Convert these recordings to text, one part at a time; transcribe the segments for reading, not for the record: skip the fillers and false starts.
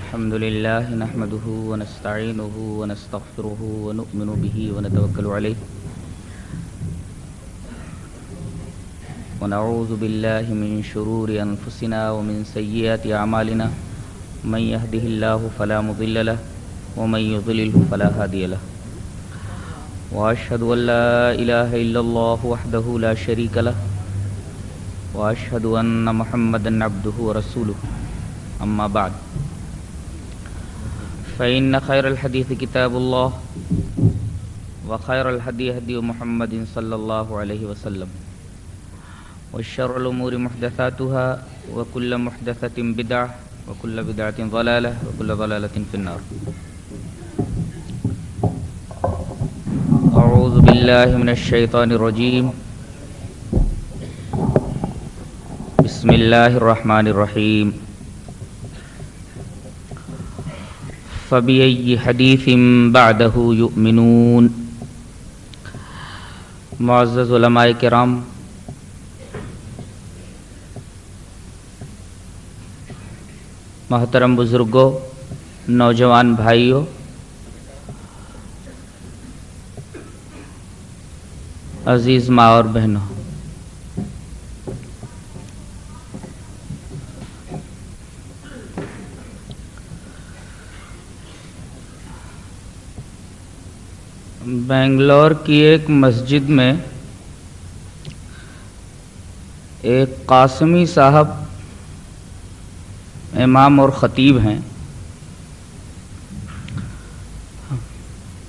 الحمد لله نحمده ونستعينه ونستغفره ونؤمن به ونتوكل عليه ونعوذ بالله من شرور أنفسنا ومن سيئات أعمالنا من يهده الله فلا مضل له ومن يضلله فلا هادي له وأشهد أن لا إله إلا الله وحده لا شريك له وأشهد أن محمدا عبده ورسوله أما بعد فإن خير الحديث كتاب الله وخير الهدي هدي محمد صلى الله عليه وسلم وشر الأمور محدثاتها وكل محدثة بدعة وكل بدعة ضلالة وكل ضلالة في النار. أعوذ بالله من الشيطان الرجيم. بسم الله الرحمن الرحيم. فبأي حديث بعده يؤمنون. معزز علماء کرام، محترم بزرگوں، نوجوان بھائیوں، عزیز ماں اور بہنوں، بنگلور کی ایک مسجد میں ایک قاسمی صاحب امام اور خطیب ہیں.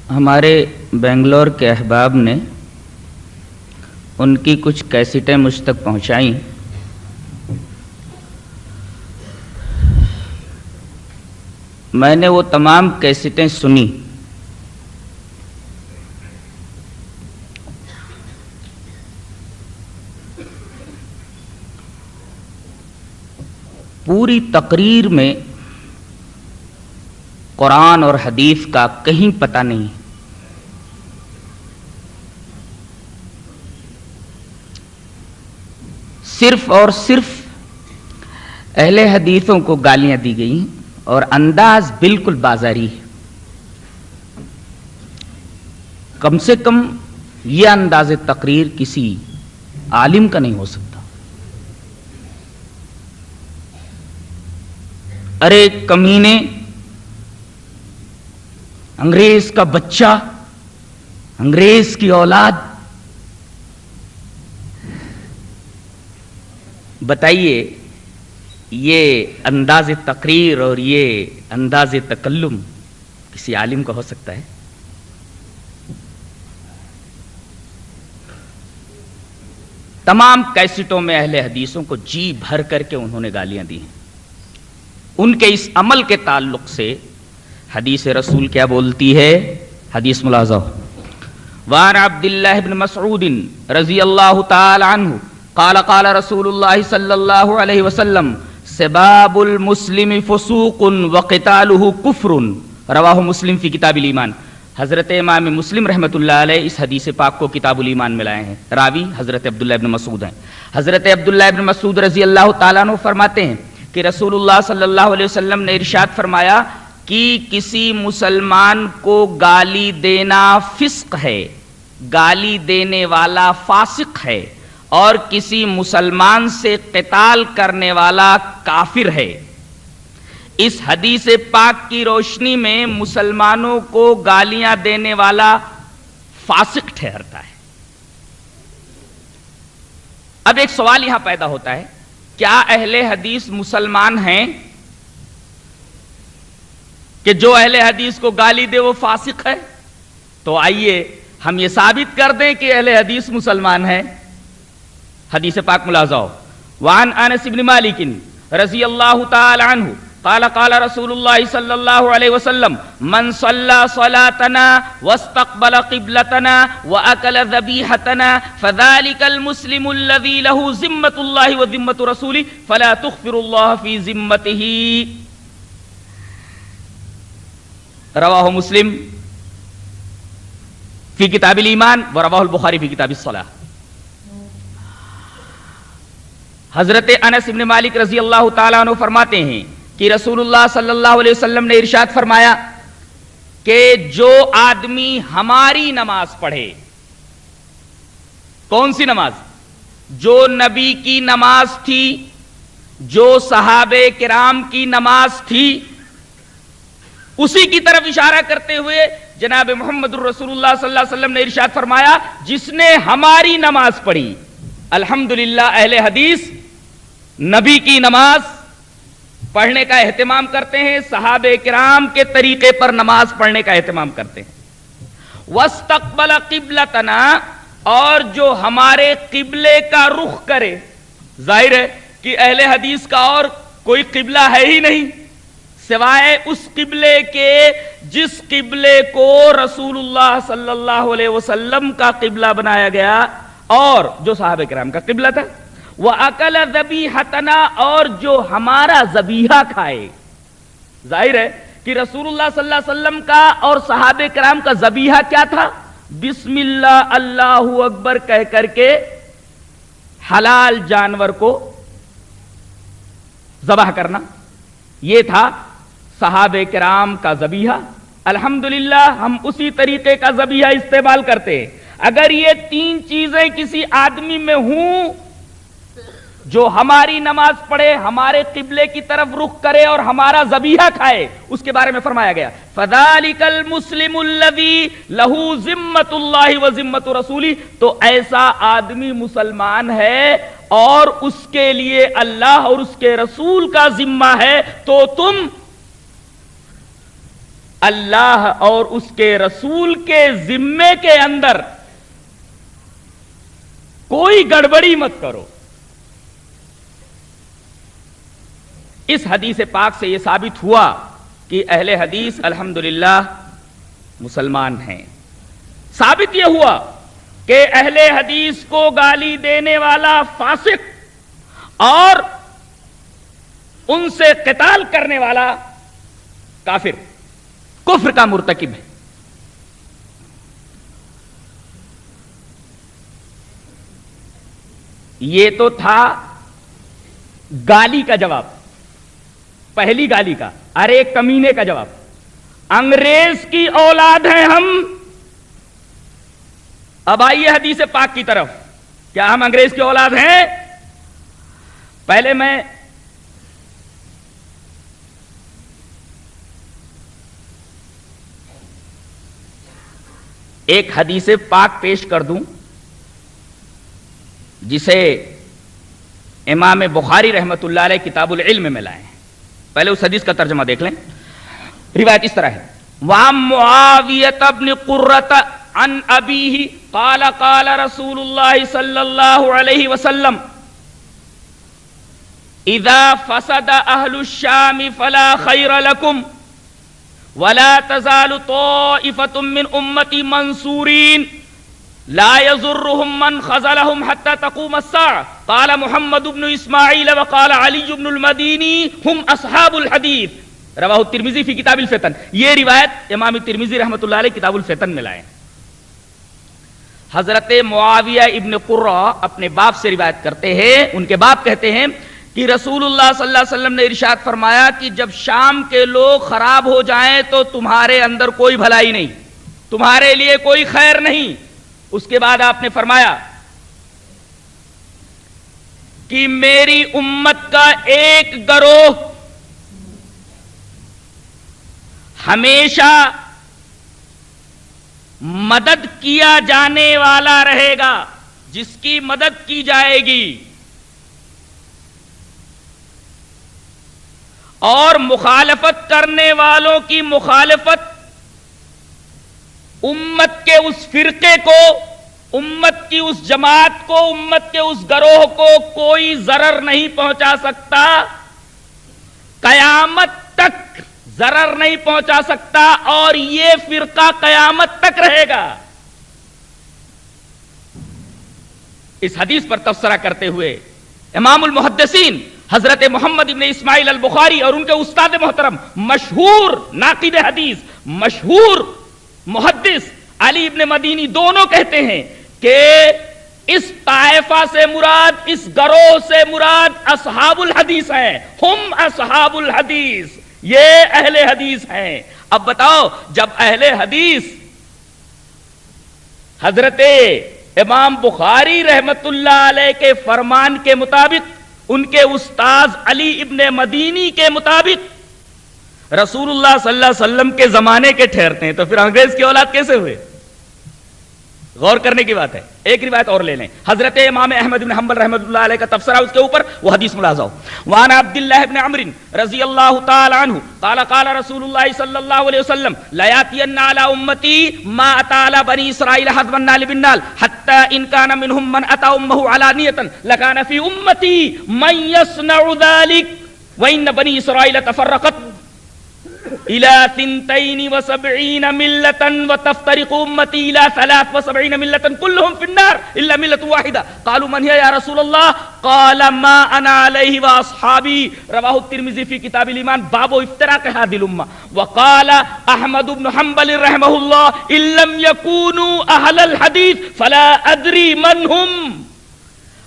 ہمارے بنگلور کے احباب نے ان کی کچھ کیسٹیں مجھ تک پہنچائیں. میں نے وہ تمام کیسٹیں سنی. پوری تقریر میں قرآن اور حدیث کا کہیں پتہ نہیں. صرف اور صرف اہل حدیثوں کو گالیاں دی گئیں اور انداز بالکل بازاری ہے. کم سے کم یہ انداز تقریر کسی عالم کا نہیں ہو سکتا. ارے کمینے، انگریز کا بچہ، انگریز کی اولاد، بتائیے یہ انداز تقریر اور یہ انداز تکلم کسی عالم کا ہو سکتا ہے؟ تمام کیسٹوں میں اہل حدیثوں کو جی بھر کر کے انہوں نے گالیاں دی ہیں. ان کے اس عمل کے تعلق سے حدیث رسول کیا بولتی ہے؟ حدیث ملاحظہ. وعن عبد اللہ بن مسعود رضی اللہ تعالی عنہ قال قال رسول اللہ صلی اللہ علیہ وسلم سباب المسلم فسوق وقتالہ کفر. رواہ مسلم فی کتاب الایمان. حضرت امام مسلم رحمۃ اللہ علیہ اس حدیث پاک کو کتاب الایمان میں لائے ہیں. راوی حضرت عبداللہ بن مسعود ہیں. حضرت عبداللہ بن مسعود رضی اللہ تعالیٰ عنہ فرماتے ہیں کہ رسول اللہ صلی اللہ علیہ وسلم نے ارشاد فرمایا کہ کسی مسلمان کو گالی دینا فسق ہے، گالی دینے والا فاسق ہے، اور کسی مسلمان سے قتال کرنے والا کافر ہے. اس حدیث پاک کی روشنی میں مسلمانوں کو گالیاں دینے والا فاسق ٹھہرتا ہے. اب ایک سوال یہاں پیدا ہوتا ہے، کیا اہل حدیث مسلمان ہیں کہ جو اہل حدیث کو گالی دے وہ فاسق ہے؟ تو آئیے ہم یہ ثابت کر دیں کہ اہل حدیث مسلمان ہیں. حدیث پاک ملاحظہ ہو. وعن انس بن مالک رضی اللہ تعالی عنہ قال قال رسول اللہ صلی اللہ علیہ وسلم من صلى صلاتنا واستقبل قبلتنا واكل ذبيحتنا فذلك المسلم الذي له ذمة الله وذمة رسوله فلا تخفر الله في ذمته. رواہ مسلم فی کتاب الایمان ورواہ البخاری فی کتاب الصلاۃ. حضرت انس بن مالک رضی اللہ تعالیٰ عنہ فرماتے ہیں کہ رسول اللہ صلی اللہ علیہ وسلم نے ارشاد فرمایا کہ جو آدمی ہماری نماز پڑھے، کون سی نماز؟ جو نبی کی نماز تھی، جو صحابہ کرام کی نماز تھی، اسی کی طرف اشارہ کرتے ہوئے جناب محمد الرسول اللہ صلی اللہ علیہ وسلم نے ارشاد فرمایا جس نے ہماری نماز پڑھی۔ الحمدللہ اہل حدیث نبی کی نماز پڑھنے کا اہتمام کرتے ہیں، صحابہ کرام کے طریقے پر نماز پڑھنے کا اہتمام کرتے ہیں۔ واستقبل قبلتنا، اور جو ہمارے قبلے کا رخ کرے، ظاہر ہے کہ اہل حدیث کا اور کوئی قبلہ ہے ہی نہیں سوائے اس قبلے کے جس قبلے کو رسول اللہ صلی اللہ علیہ وسلم کا قبلہ بنایا گیا اور جو صحابہ کرام کا قبلہ تھا۔ وَأَكَلَ ذَبِيحَتَنَا، اور جو ہمارا ذبیحہ کھائے، ظاہر ہے کہ رسول اللہ صلی اللہ علیہ وسلم کا اور صحابہ کرام کا ذبیحہ کیا تھا؟ بسم اللہ اللہ اکبر کہہ کر کے حلال جانور کو ذبح کرنا، یہ تھا صحابہ کرام کا ذبیحہ۔ الحمدللہ ہم اسی طریقے کا ذبیحہ استعمال کرتے ہیں۔ اگر یہ تین چیزیں کسی آدمی میں ہوں، جو ہماری نماز پڑھے، ہمارے قبلے کی طرف رخ کرے اور ہمارا ذبیحہ کھائے، اس کے بارے میں فرمایا گیا فَذَلِكَ الْمُسْلِمُ الَّذِي لَهُ ذِمَّةُ اللَّهِ وَذِمَّةُ رَسُولِهِ، تو ایسا آدمی مسلمان ہے اور اس کے لیے اللہ اور اس کے رسول کا ذمہ ہے، تو تم اللہ اور اس کے رسول کے ذمے کے اندر کوئی گڑبڑی مت کرو۔ اس حدیث پاک سے یہ ثابت ہوا کہ اہل حدیث الحمدللہ مسلمان ہیں۔ ثابت یہ ہوا کہ اہل حدیث کو گالی دینے والا فاسق اور ان سے قتال کرنے والا کافر، کفر کا مرتکب ہے۔ یہ تو تھا گالی کا جواب، پہلی گالی کا، ارے کمینے کا جواب۔ انگریز کی اولاد ہیں ہم۔ اب آئیے حدیث پاک کی طرف، کیا ہم انگریز کی اولاد ہیں؟ پہلے میں ایک حدیث پاک پیش کر دوں جسے امام بخاری رحمت اللہ علیہ کتاب العلم میں لائے ہیں۔ پہلے اس حدیث کا ترجمہ دیکھ لیں۔ روایت اس طرح ہے، وَعَن مُعَاوِيَةَ بْنِ قُرَّةَ عَنْ أَبِيهِ قَالَ قَالَ رَسُولُ اللَّهِ صَلَّى اللَّهُ عَلَيْهِ وَسَلَّمَ إِذَا فَسَدَ أَهْلُ الشَّامِ فَلَا خَيْرَ لَكُمْ وَلَا تَزَالُ طَائِفَةٌ مِّنْ أُمَّتِي مَنْصُورِينَ لا يضرهم من خذلهم حتى تقوم الساعة قال محمد بن اسماعیل وقال علی بن المدینی هم اصحاب الحدیث رواہ الترمذی فی کتاب الفتن۔ یہ روایت امام ترمذی رحمۃ اللہ علیہ کتاب الفتن میں لائے۔ حضرت معاویہ ابن قرہ اپنے باپ سے روایت کرتے ہیں، ان کے باپ کہتے ہیں کہ رسول اللہ صلی اللہ علیہ وسلم نے ارشاد فرمایا کہ جب شام کے لوگ خراب ہو جائیں تو تمہارے اندر کوئی بھلائی نہیں، تمہارے لیے کوئی خیر نہیں۔ اس کے بعد آپ نے فرمایا کہ میری امت کا ایک گروہ ہمیشہ مدد کیا جانے والا رہے گا، جس کی مدد کی جائے گی، اور مخالفت کرنے والوں کی مخالفت امت کے اس فرقے کو، امت کی اس جماعت کو، امت کے اس گروہ کو کوئی ضرر نہیں پہنچا سکتا، قیامت تک ضرر نہیں پہنچا سکتا، اور یہ فرقہ قیامت تک رہے گا۔ اس حدیث پر تبصرہ کرتے ہوئے امام المحدثین حضرت محمد ابن اسماعیل البخاری اور ان کے استاد محترم، مشہور ناقد حدیث، مشہور محدث علی ابن مدینی، دونوں کہتے ہیں کہ اس طائفہ سے مراد، اس گروہ سے مراد اصحاب الحدیث ہیں، ہم اصحاب الحدیث، یہ اہل حدیث ہیں۔ اب بتاؤ، جب اہل حدیث حضرت امام بخاری رحمت اللہ علیہ کے فرمان کے مطابق، ان کے استاذ علی ابن مدینی کے مطابق رسول اللہ صلی اللہ علیہ وسلم کے زمانے کے ٹھہرتے ہیں، تو پھر انگریز کی اولاد کیسے ہوئے؟ غور کرنے کی بات ہے۔ ایک روایت اور لے لیں، حضرت امام احمد بن حنبل رحمۃ اللہ علیہ کا تبصرہ اس کے اوپر، وہ حدیث ملاحظہ ہو۔ وعن عبداللہ بن عمرو رضی اللہ تعالی عنہ قال قال رسول اللہ صلی اللہ علیہ وسلم لا یاتین علی امتی ما اتی علی بنی اسرائیل حد والنال بالنال حتی ان کان منهم من اتی امه علانیۃ لکان فی امتی من یصنع ذلک وان بنی اسرائیل تفرقت الى 72 ملة وتفترق امتي الى 73 ملة كلهم في النار الا ملة واحدة قالوا من هي يا رسول الله قال ما انا عليه واصحابي رواه الترمذي في كتاب الايمان باب افتراق هذه الامة وقال احمد بن حنبل رحمه الله ان لم يكونوا اهل الحديث فلا ادري من هم۔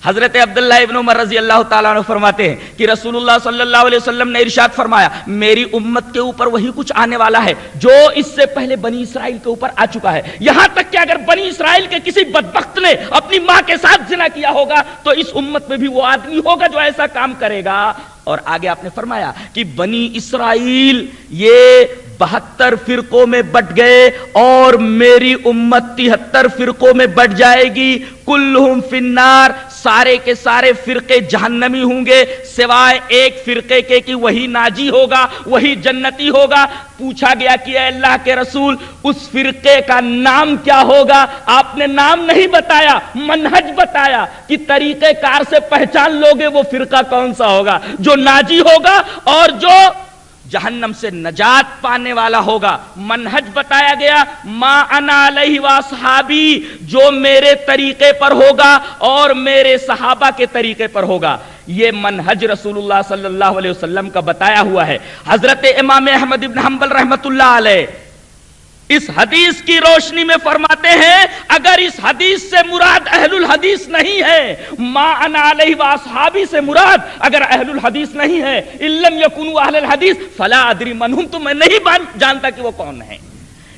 حضرت عبداللہ ابن عمر رضی اللہ تعالیٰ عنہ فرماتے ہیں کہ رسول اللہ صلی اللہ علیہ وسلم نے ارشاد فرمایا، میری امت کے اوپر وہی کچھ آنے والا ہے جو اس سے پہلے بنی اسرائیل کے اوپر آ چکا ہے، یہاں تک کہ اگر بنی اسرائیل کے کسی بدبخت نے اپنی ماں کے ساتھ زنا کیا ہوگا تو اس امت میں بھی وہ آدمی ہوگا جو ایسا کام کرے گا۔ اور آگے آپ نے فرمایا کہ بنی اسرائیل یہ 72 فرقوں میں بٹ گئے اور میری امت 73 فرقوں میں بٹ جائے گی، کلہم فی النار، سارے کے سارے فرقے جہنمی ہوں گے سوائے ایک فرقے کے کہ وہی ناجی ہوگا، وہی جنتی ہوگا۔ پوچھا گیا کہ اے اللہ کے رسول اس فرقے کا نام کیا ہوگا؟ آپ نے نام نہیں بتایا، منہج بتایا کہ طریقہ کار سے پہچان لوگے وہ فرقہ کون سا ہوگا، جو ناجی ہوگا اور جو جہنم سے نجات پانے والا ہوگا۔ منہج بتایا گیا، ما انا علیہ واصحابی، جو میرے طریقے پر ہوگا اور میرے صحابہ کے طریقے پر ہوگا۔ یہ منہج رسول اللہ صلی اللہ علیہ وسلم کا بتایا ہوا ہے۔ حضرت امام احمد بن حنبل رحمت اللہ علیہ اس حدیث کی روشنی میں فرماتے ہیں، اگر اس حدیث سے مراد اہل الحدیث نہیں ہے، ما انا علیہ واصحابی سے مراد اگر اہل الحدیث نہیں ہے، ان لم یکونوا اہل الحدیث فلا ادری من هم، تو میں نہیں جانتا کہ وہ کون ہیں۔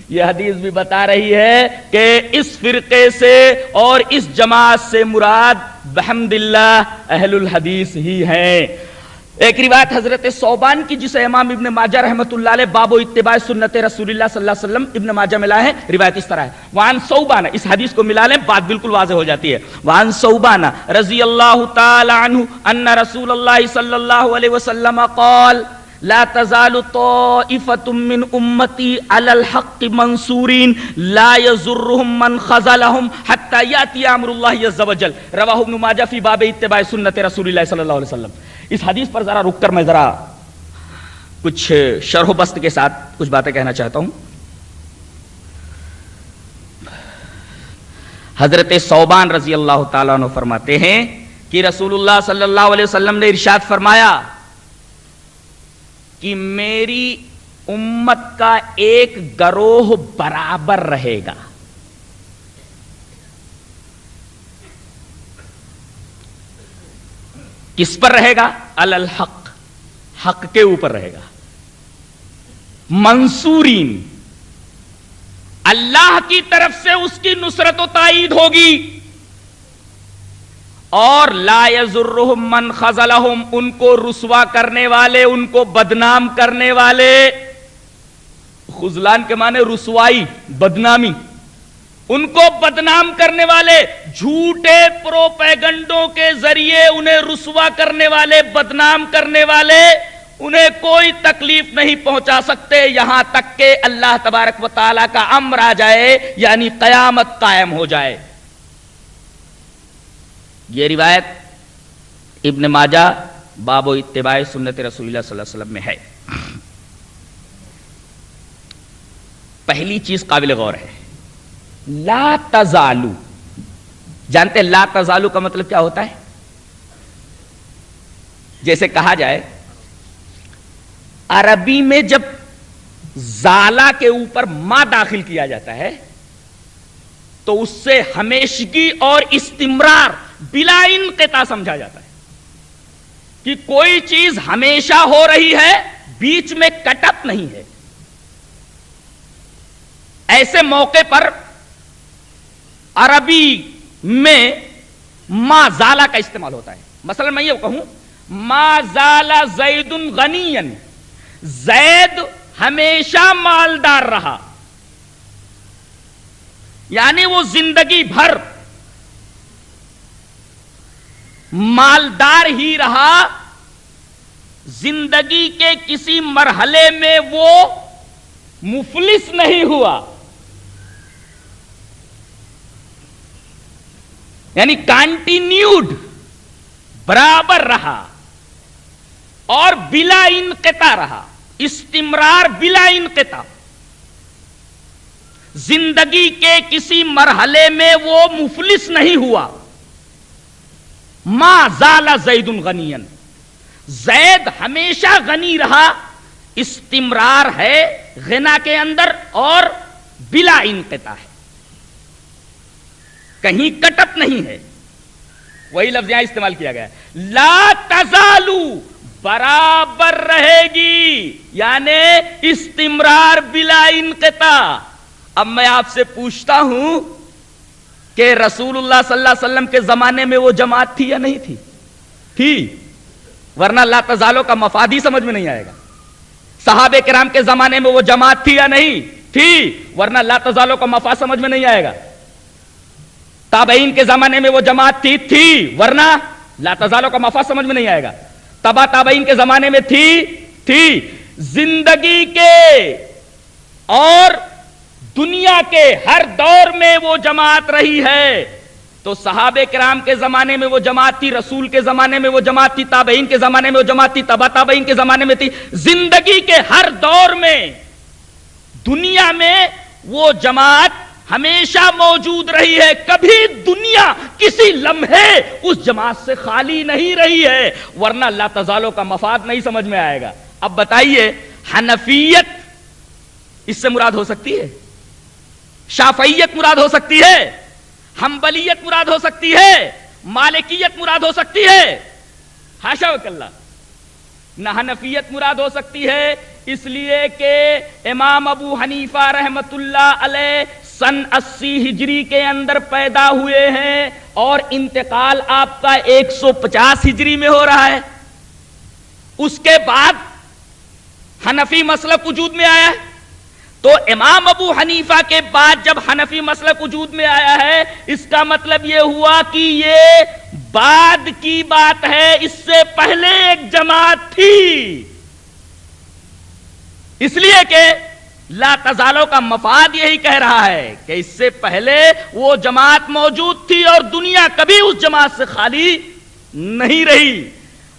یہ حدیث بھی بتا رہی ہے کہ اس فرقے سے اور اس جماعت سے مراد بحمد اللہ اہل الحدیث ہی ہیں۔ ایک روایت حضرت صوبان کی جسے امام ابن ماجہ رحمت اللہ علیہ باب و اتباع سنت رسول اللہ صلی اللہ علیہ وسلم ابن ماجہ ملا ہے، روایت اس طرح ہے، وعن صوبان، اس حدیث کو ملا لیں بات بالکل واضح ہو جاتی ہے، وعن صوبان رضی اللہ تعالی عنہ ان رسول اللہ صلی اللہ علیہ وسلم قال لا تزال طائفة من امتی علی الحق منصورین لا یضرهم من خذلهم حتى یاتی امر اللہ عز وجل، رواہ ابن ماجہ فی باب اتباع سنت رسول اللہ صلی اللہ علیہ وسلم۔ اس حدیث پر ذرا رک کر میں ذرا کچھ شرح و بسط کے ساتھ کچھ باتیں کہنا چاہتا ہوں۔ حضرت صوبان رضی اللہ تعالیٰ عنہ فرماتے ہیں کہ رسول اللہ صلی اللہ علیہ وسلم نے ارشاد فرمایا کہ میری امت کا ایک گروہ برابر رہے گا، کس پر رہے گا؟ علی الحق، حق کے اوپر رہے گا، منصورین، اللہ کی طرف سے اس کی نصرت و تائید ہوگی، اور لا یضرهم من خذلهم، ان کو رسوا کرنے والے، ان کو بدنام کرنے والے، خذلان کے معنی رسوائی، بدنامی، ان کو بدنام کرنے والے، جھوٹے پروپیگنڈوں کے ذریعے انہیں رسوا کرنے والے، بدنام کرنے والے، انہیں کوئی تکلیف نہیں پہنچا سکتے یہاں تک کہ اللہ تبارک و تعالیٰ کا امر آ جائے، یعنی قیامت قائم ہو جائے۔ یہ روایت ابن ماجہ باب و اتباع سنت رسول اللہ صلی اللہ علیہ وسلم میں ہے۔ پہلی چیز قابل غور ہے، لا تزالو، جانتے ہیں لا تزالو کا مطلب کیا ہوتا ہے؟ جیسے کہا جائے عربی میں جب زالہ کے اوپر ما داخل کیا جاتا ہے تو اس سے ہمیشگی اور استمرار بلا انقطاع سمجھا جاتا ہے کہ کوئی چیز ہمیشہ ہو رہی ہے، بیچ میں کٹ اپ نہیں ہے۔ ایسے موقع پر عربی میں ما زالا کا استعمال ہوتا ہے۔ مثلا میں یہ کہوں ما زالا زید غنیا، زید ہمیشہ مالدار رہا، یعنی وہ زندگی بھر مالدار ہی رہا، زندگی کے کسی مرحلے میں وہ مفلس نہیں ہوا، یعنی کانٹینیوڈ برابر رہا اور بلا انقطاع رہا، استمرار بلا انقطاع، زندگی کے کسی مرحلے میں وہ مفلس نہیں ہوا۔ ما زال زید غنیا، زید ہمیشہ غنی رہا، استمرار ہے غنا کے اندر اور بلا انقطاع ہے، کہیں کٹپ نہیں ہے۔ وہی لفظ یہاں استعمال کیا گیا ہے، لا تزالو، برابر رہے گی، یعنی استمرار بلا انقطاع۔ اب میں آپ سے پوچھتا ہوں کہ رسول اللہ صلی اللہ علیہ وسلم کے زمانے میں وہ جماعت تھی یا نہیں تھی؟ تھی، ورنہ لا تزالو کا مفاد ہی سمجھ میں نہیں آئے گا۔ صحابہ کرام کے زمانے میں وہ جماعت تھی یا نہیں تھی؟ ورنہ لا تزالو کا مفاد سمجھ میں نہیں آئے گا۔ تابعین کے زمانے میں وہ جماعت تھی، ورنہ لا تزالو کا مفاد سمجھ میں نہیں آئے گا۔ تبا تابعین کے زمانے میں تھی، زندگی کے اور دنیا کے ہر دور میں وہ جماعت رہی ہے۔ تو صحابہ کرام کے زمانے میں وہ جماعت تھی، رسول کے زمانے میں وہ جماعت تھی، تابعین کے زمانے میں وہ جماعت تھی، تبا تابعین کے زمانے میں تھی، زندگی کے ہر دور میں دنیا میں وہ جماعت ہمیشہ موجود رہی ہے، کبھی دنیا کسی لمحے اس جماعت سے خالی نہیں رہی ہے، ورنہ لا تزالو کا مفاد نہیں سمجھ میں آئے گا۔ اب بتائیے، حنفیت اس سے مراد ہو سکتی ہے؟ شافعیت مراد ہو سکتی ہے؟ حنبلیت مراد ہو سکتی ہے؟ مالکیت مراد ہو سکتی ہے؟ حاشا وکلا، نہ حنفیت مراد ہو سکتی ہے، اس لیے کہ امام ابو حنیفہ رحمت اللہ علیہ سن 80 ہجری کے اندر پیدا ہوئے ہیں اور انتقال آپ کا 150 ہجری میں ہو رہا ہے۔ اس کے بعد حنفی مسلک وجود میں آیا ہے، تو امام ابو حنیفہ کے بعد جب حنفی مسلک وجود میں آیا ہے، اس کا مطلب یہ ہوا کہ یہ بعد کی بات ہے، اس سے پہلے ایک جماعت تھی۔ اس لیے کہ لا تزالو کا مفاد یہی کہہ رہا ہے کہ اس سے پہلے وہ جماعت موجود تھی اور دنیا کبھی اس جماعت سے خالی نہیں رہی۔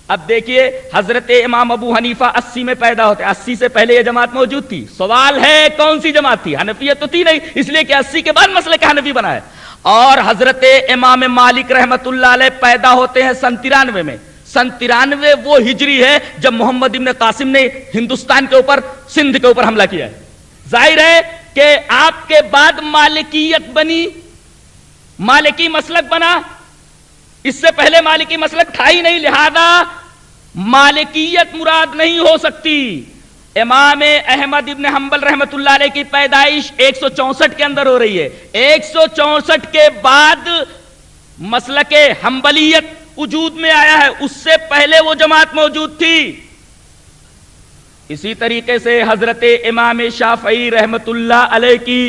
اب دیکھیے، حضرت امام ابو حنیفہ 80 میں پیدا ہوتے، 80 سے پہلے یہ جماعت موجود تھی۔ سوال ہے کون سی جماعت تھی؟ حنفیت تو تھی نہیں، اس لیے کہ 80 کے بعد مسلک حنفی بنا ہے۔ اور حضرت امام مالک رحمت اللہ علیہ پیدا ہوتے ہیں سن 93 میں۔ سن 93 وہ ہجری ہے جب محمد ابن قاسم نے ہندوستان کے اوپر، سندھ کے اوپر حملہ کیا ہے۔ ظاہر ہے کہ آپ کے بعد مالکیت بنی، مالکی مسلک بنا، اس سے پہلے مالکی مسلک تھا ہی نہیں، لہذا مالکیت مراد نہیں ہو سکتی۔ امام احمد ابن حنبل رحمت اللہ علیہ کی پیدائش 164 کے اندر ہو رہی ہے، 164 کے بعد مسلک حنبلیت وجود میں آیا ہے، اس سے پہلے وہ جماعت موجود تھی۔ اسی طریقے سے حضرت امام شافعی رحمت اللہ علیہ کی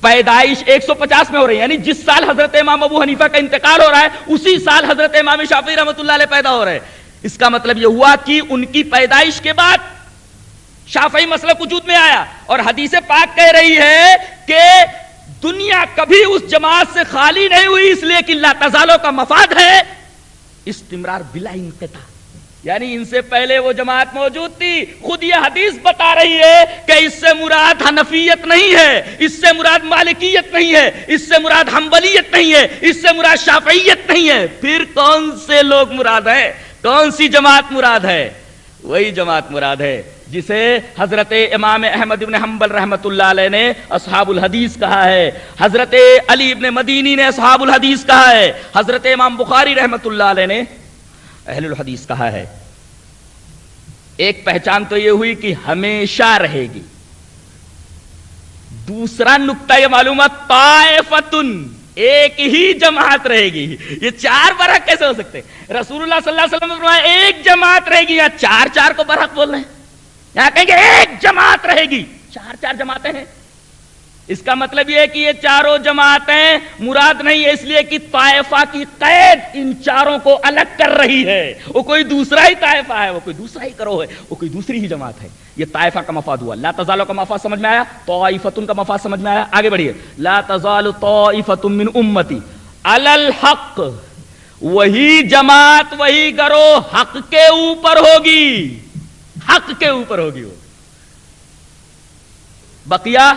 پیدائش 150 میں ہو رہی ہے، یعنی جس سال حضرت امام ابو حنیفہ کا انتقال ہو رہا ہے اسی سال حضرت امام شافعی رحمت اللہ علیہ پیدا ہو رہے ہیں۔ اس کا مطلب یہ ہوا کہ ان کی پیدائش کے بعد شافعی مسلک وجود میں آیا، اور حدیث پاک کہہ رہی ہے کہ دنیا کبھی اس جماعت سے خالی نہیں ہوئی، اس لیے کہ لا تزالو کا مفاد ہے استمرار بلا انقطاع، یعنی ان سے پہلے وہ جماعت موجود تھی۔ خود یہ حدیث بتا رہی ہے کہ اس سے مراد حنفیت نہیں ہے، اس سے مراد مالکیت نہیں ہے، اس سے مراد حنبلیت نہیں ہے، اس سے مراد شافعیت نہیں ہے، پھر کون سے لوگ مراد ہیں؟ کون سی جماعت مراد ہے؟ وہی جماعت مراد ہے جسے حضرت امام احمد ابن حنبل رحمۃ اللہ علیہ نے اصحاب الحدیث کہا ہے، حضرت علی ابن مدینی نے اصحاب الحدیث کہا ہے، حضرت امام بخاری رحمۃ اللہ علیہ نے اہل الحدیث کہا ہے۔ ایک پہچان تو یہ ہوئی کہ ہمیشہ رہے گی۔ دوسرا نقطہ یہ معلومات، طائفتن، ایک ہی جماعت رہے گی۔ یہ چار برحق کیسے ہو سکتے؟ رسول اللہ صلی اللہ علیہ وسلم نے فرمایا ایک جماعت رہے گی، یا چار کو برحق بول رہے ہیں؟ یہاں کہیں گے ایک جماعت رہے گی، چار جماعتیں ہیں۔ اس کا مطلب یہ ہے کہ یہ چاروں جماعتیں مراد نہیں ہے، اس لیے کہ طائفہ کی قید ان چاروں کو الگ کر رہی ہے۔ وہ کوئی دوسرا ہی طائفہ ہے، وہ کوئی دوسرا ہی گروہ ہے، وہ کوئی دوسری ہی جماعت ہے۔ یہ طائفہ کا مفاد ہوا۔ لا تزال کا مفاد سمجھ میں آیا، طائفتن کا مفاد سمجھ میں آیا۔ آگے بڑھیے، لا تزال طائفۃ من امتی علی الحق، وہی جماعت وہی گروہ حق کے اوپر ہوگی، حق کے اوپر ہوگی وہ۔ بقیہ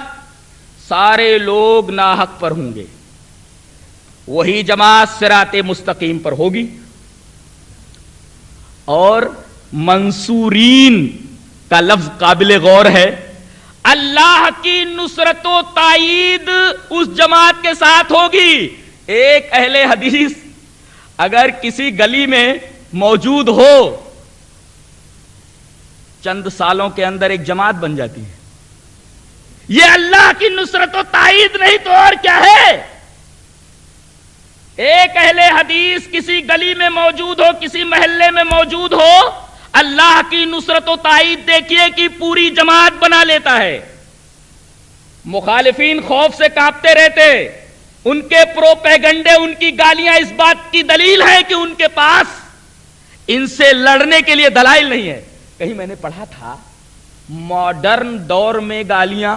سارے لوگ ناحق پر ہوں گے، وہی جماعت صراط مستقیم پر ہوگی۔ اور منصورین کا لفظ قابل غور ہے۔ اللہ کی نصرت و تائید اس جماعت کے ساتھ ہوگی۔ ایک اہل حدیث اگر کسی گلی میں موجود ہو، چند سالوں کے اندر ایک جماعت بن جاتی ہے۔ یہ اللہ کی نصرت و تائید نہیں تو اور کیا ہے؟ ایک اہل حدیث کسی گلی میں موجود ہو، کسی محلے میں موجود ہو، اللہ کی نصرت و تائید دیکھیے کہ پوری جماعت بنا لیتا ہے۔ مخالفین خوف سے کانپتے رہتے، ان کے پروپیگنڈے، ان کی گالیاں اس بات کی دلیل ہے کہ ان کے پاس ان سے لڑنے کے لیے دلائل نہیں ہے۔ کہیں میں نے پڑھا تھا ماڈرن دور میں گالیاں،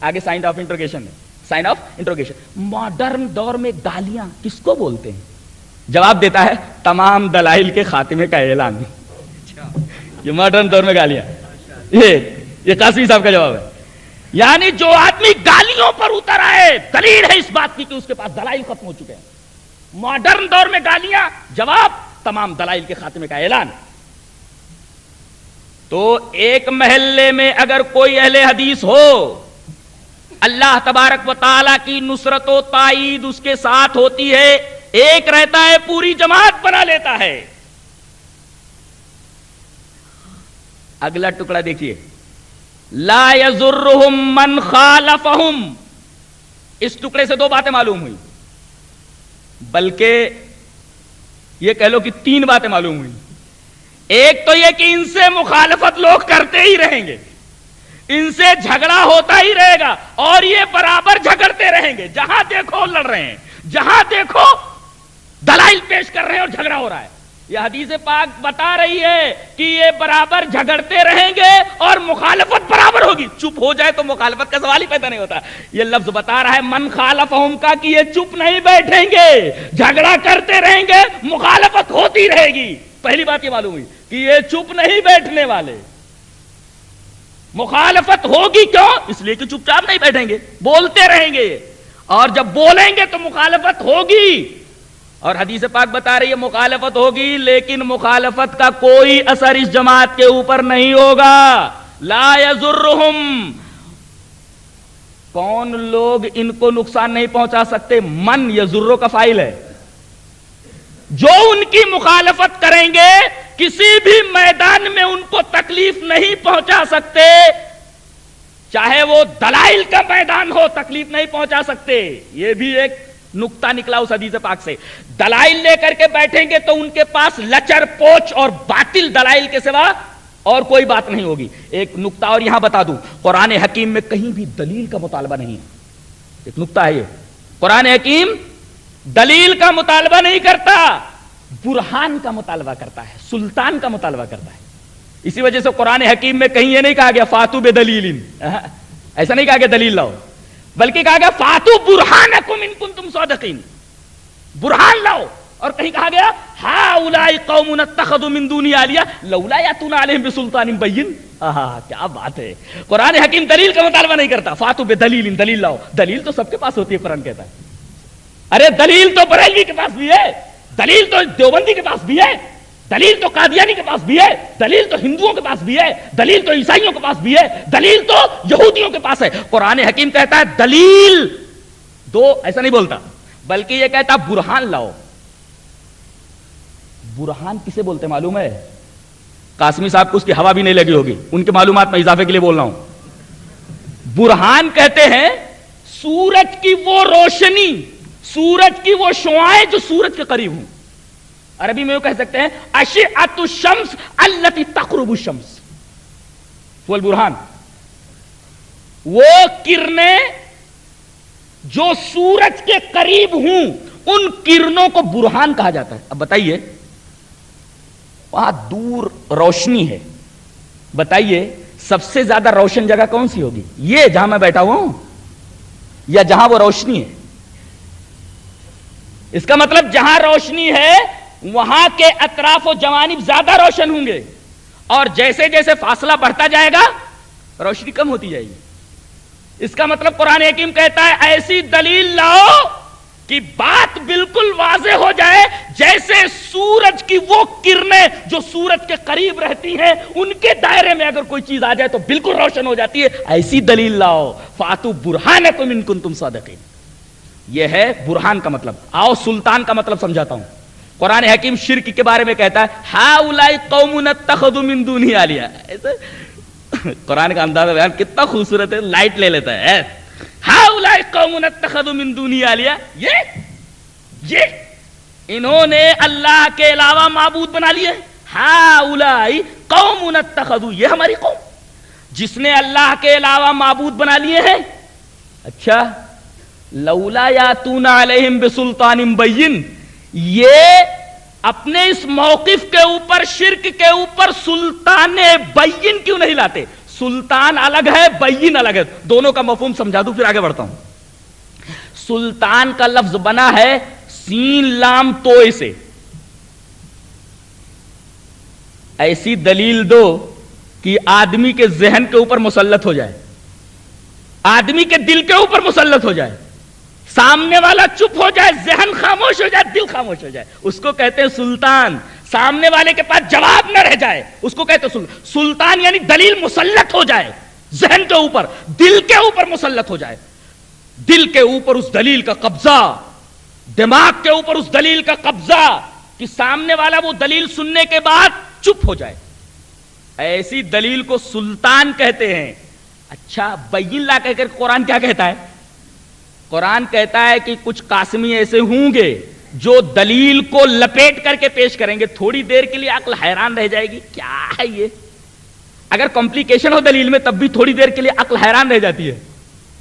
آگے سائن آف انٹروگیشن ہے، سائن آف انٹروگیشن، ماڈرن دور میں گالیاں کس کو بولتے ہیں؟ جواب دیتا ہے تمام دلائل کے خاتمے کا اعلان۔ یہ ماڈرن دور میں گالیاں، یہ قاسمی صاحب کا جواب ہے۔ یعنی جو آدمی گالیوں پر اتر آئے، دلیل ہے اس بات کی کہ اس کے پاس دلائل ختم ہو چکے ہیں۔ ماڈرن دور میں گالیاں، جواب تمام دلائل کے خاتمے کا اعلان۔ تو ایک محلے میں اگر کوئی اہل حدیث ہو، اللہ تبارک و تعالی کی نصرت و تائید اس کے ساتھ ہوتی ہے، ایک رہتا ہے، پوری جماعت بنا لیتا ہے۔ اگلا ٹکڑا دیکھیے، لا یضرہم من خالفہم۔ اس ٹکڑے سے دو باتیں معلوم ہوئی، بلکہ یہ کہہ لو کہ تین باتیں معلوم ہوئی۔ ایک تو یہ کہ ان سے مخالفت لوگ کرتے ہی رہیں گے، ان سے جھگڑا ہوتا ہی رہے گا، اور یہ برابر جھگڑتے رہیں گے، جہاں دیکھو لڑ رہے ہیں، جہاں دیکھو دلائل پیش کر رہے ہیں اور جھگڑا ہو رہا ہے۔ یہ حدیث پاک بتا رہی ہے کہ یہ برابر جھگڑتے رہیں گے اور مخالفت برابر ہوگی۔ چپ ہو جائے تو مخالفت کا سوال ہی پیدا نہیں ہوتا۔ یہ لفظ بتا رہا ہے من خالفہم کا کہ یہ چپ نہیں بیٹھیں گے، جھگڑا کرتے رہیں گے، مخالفت ہوتی رہے گی۔ پہلی بات یہ معلوم ہوئی کہ یہ چپ نہیں بیٹھنے والے، مخالفت ہوگی کیوں؟ اس لیے کہ چپ چاپ نہیں بیٹھیں گے، بولتے رہیں گے، اور جب بولیں گے تو مخالفت ہوگی۔ اور حدیث پاک بتا رہی ہے مخالفت ہوگی، لیکن مخالفت کا کوئی اثر اس جماعت کے اوپر نہیں ہوگا۔ لا یضرہم، کون لوگ ان کو نقصان نہیں پہنچا سکتے؟ من یضرو کا فاعل ہے، جو ان کی مخالفت کریں گے کسی بھی میدان میں ان کو تکلیف نہیں پہنچا سکتے، چاہے وہ دلائل کا میدان ہو تکلیف نہیں پہنچا سکتے۔ یہ بھی ایک نقطہ نکلا اس حدیث پاک سے۔ دلائل لے کر کے بیٹھیں گے تو ان کے پاس لچر پوچھ اور باطل دلائل کے سوا اور کوئی بات نہیں ہوگی۔ ایک نقطہ اور یہاں بتا دوں، قرآن حکیم میں کہیں بھی دلیل کا مطالبہ نہیں ہے۔ ایک نقطہ ہے یہ، قرآن حکیم دلیل کا مطالبہ نہیں کرتا، برہان کا مطالبہ کرتا ہے، سلطان کا مطالبہ کرتا ہے۔ اسی وجہ سے قرآن حکیم میں کہیں یہ نہیں کہا گیا فاتو بدلیل، ایسا نہیں کہا گیا دلیل لاؤ، بلکہ کہا گیا فاتو برہانکم ان کنتم صادقین، برہان لاؤ۔ اور کہیں کہا گیا ہؤلاء قوم اتخذوا من دونی آلیہ لولا یاتون علیہم بسلطان بین۔ کیا بات ہے، قرآن حکیم دلیل کا مطالبہ نہیں کرتا، فاتو بدلیل، دلیل لاؤ۔ دلیل تو سب کے پاس ہوتی ہے، قرآن کہتا ہے۔ ارے دلیل تو بریلوی کے پاس بھی ہے، دلیل تو دیوبندی کے پاس بھی ہے، دلیل تو قادیانی کے پاس بھی ہے، دلیل تو ہندوؤں کے پاس بھی ہے، دلیل تو عیسائیوں کے پاس بھی ہے، دلیل تو یہودیوں کے پاس ہے۔ قرآن حکیم کہتا ہے دلیل دو، ایسا نہیں بولتا، بلکہ یہ کہتا برہان لاؤ۔ برہان کسے بولتے معلوم ہے؟ قاسمی صاحب کو اس کی ہوا بھی نہیں لگی ہوگی، ان کی معلومات میں اضافے کے لیے بول رہا ہوں۔ برہان کہتے ہیں سورج کی وہ روشنی، سورج کی وہ شعاعیں جو سورج کے قریب ہوں۔ عربی میں وہ کہہ سکتے ہیں اشعۃ الشمس التی تقرب الشمس، وہ البرہان، وہ کرنیں جو سورج کے قریب ہوں، ان کرنوں کو برہان کہا جاتا ہے۔ اب بتائیے وہاں دور روشنی ہے، بتائیے سب سے زیادہ روشن جگہ کون سی ہوگی؟ یہ جہاں میں بیٹھا ہوا ہوں یا جہاں وہ روشنی ہے؟ اس کا مطلب جہاں روشنی ہے وہاں کے اطراف و جوانب زیادہ روشن ہوں گے، اور جیسے جیسے فاصلہ بڑھتا جائے گا روشنی کم ہوتی جائے گی۔ اس کا مطلب قرآن حکیم کہتا ہے ایسی دلیل لاؤ کہ بات بالکل واضح ہو جائے، جیسے سورج کی وہ کرنیں جو سورج کے قریب رہتی ہیں ان کے دائرے میں اگر کوئی چیز آ جائے تو بالکل روشن ہو جاتی ہے، ایسی دلیل لاؤ۔ فاتو برہانکم ان کنتم صادقین، یہ ہے برہان کا مطلب۔ آؤ سلطان کا مطلب سمجھاتا ہوں۔ قرآن حکیم شرک کے بارے میں کہتا ہے ہؤلاء قوم اتخذوا من دونہ آلیہۃ۔ قرآن کا انداز بیان کتنا خوبصورت ہے، لائٹ لے لیتا ہے۔ ہؤلاء قوم اتخذوا من دونہ آلیہۃ، یہ انہوں نے اللہ کے علاوہ معبود بنا لیے۔ ہؤلاء قوم اتخذوا، یہ ہماری قوم جس نے اللہ کے علاوہ معبود بنا لیے ہیں۔ اچھا لولا یاتون علیہم بسلطان بین، یہ اپنے اس موقف کے اوپر، شرک کے اوپر سلطان بین کیوں نہیں لاتے؟ سلطان الگ ہے، بین الگ ہے، دونوں کا مفہوم سمجھا دوں پھر آگے بڑھتا ہوں۔ سلطان کا لفظ بنا ہے سین لام توئے سے۔ ایسی دلیل دو کہ آدمی کے ذہن کے اوپر مسلط ہو جائے، آدمی کے دل کے اوپر مسلط ہو جائے، سامنے والا چپ ہو جائے، ذہن خاموش ہو جائے، دل خاموش ہو جائے، اس کو کہتے ہیں سلطان۔ سامنے والے کے پاس جواب نہ رہ جائے، اس کو کہتے ہیں سلطان، یعنی دلیل مسلط ہو جائے، ذہن کے اوپر، دل کے اوپر مسلط ہو جائے، دل کے اوپر اس دلیل کا قبضہ، دماغ کے اوپر اس دلیل کا قبضہ، کہ سامنے والا وہ دلیل سننے کے بعد چپ ہو جائے، ایسی دلیل کو سلطان کہتے ہیں۔ اچھا بین لا کہہ کر قرآن کیا کہتا ہے؟ قرآن کہتا ہے کہ کچھ قاسمی ایسے ہوں گے جو دلیل کو لپیٹ کر کے پیش کریں گے، تھوڑی دیر کے لیے عقل حیران رہ جائے گی، کیا ہے یہ؟ اگر کمپلیکیشن ہو دلیل میں تب بھی تھوڑی دیر کے لیے عقل حیران رہ جاتی ہے،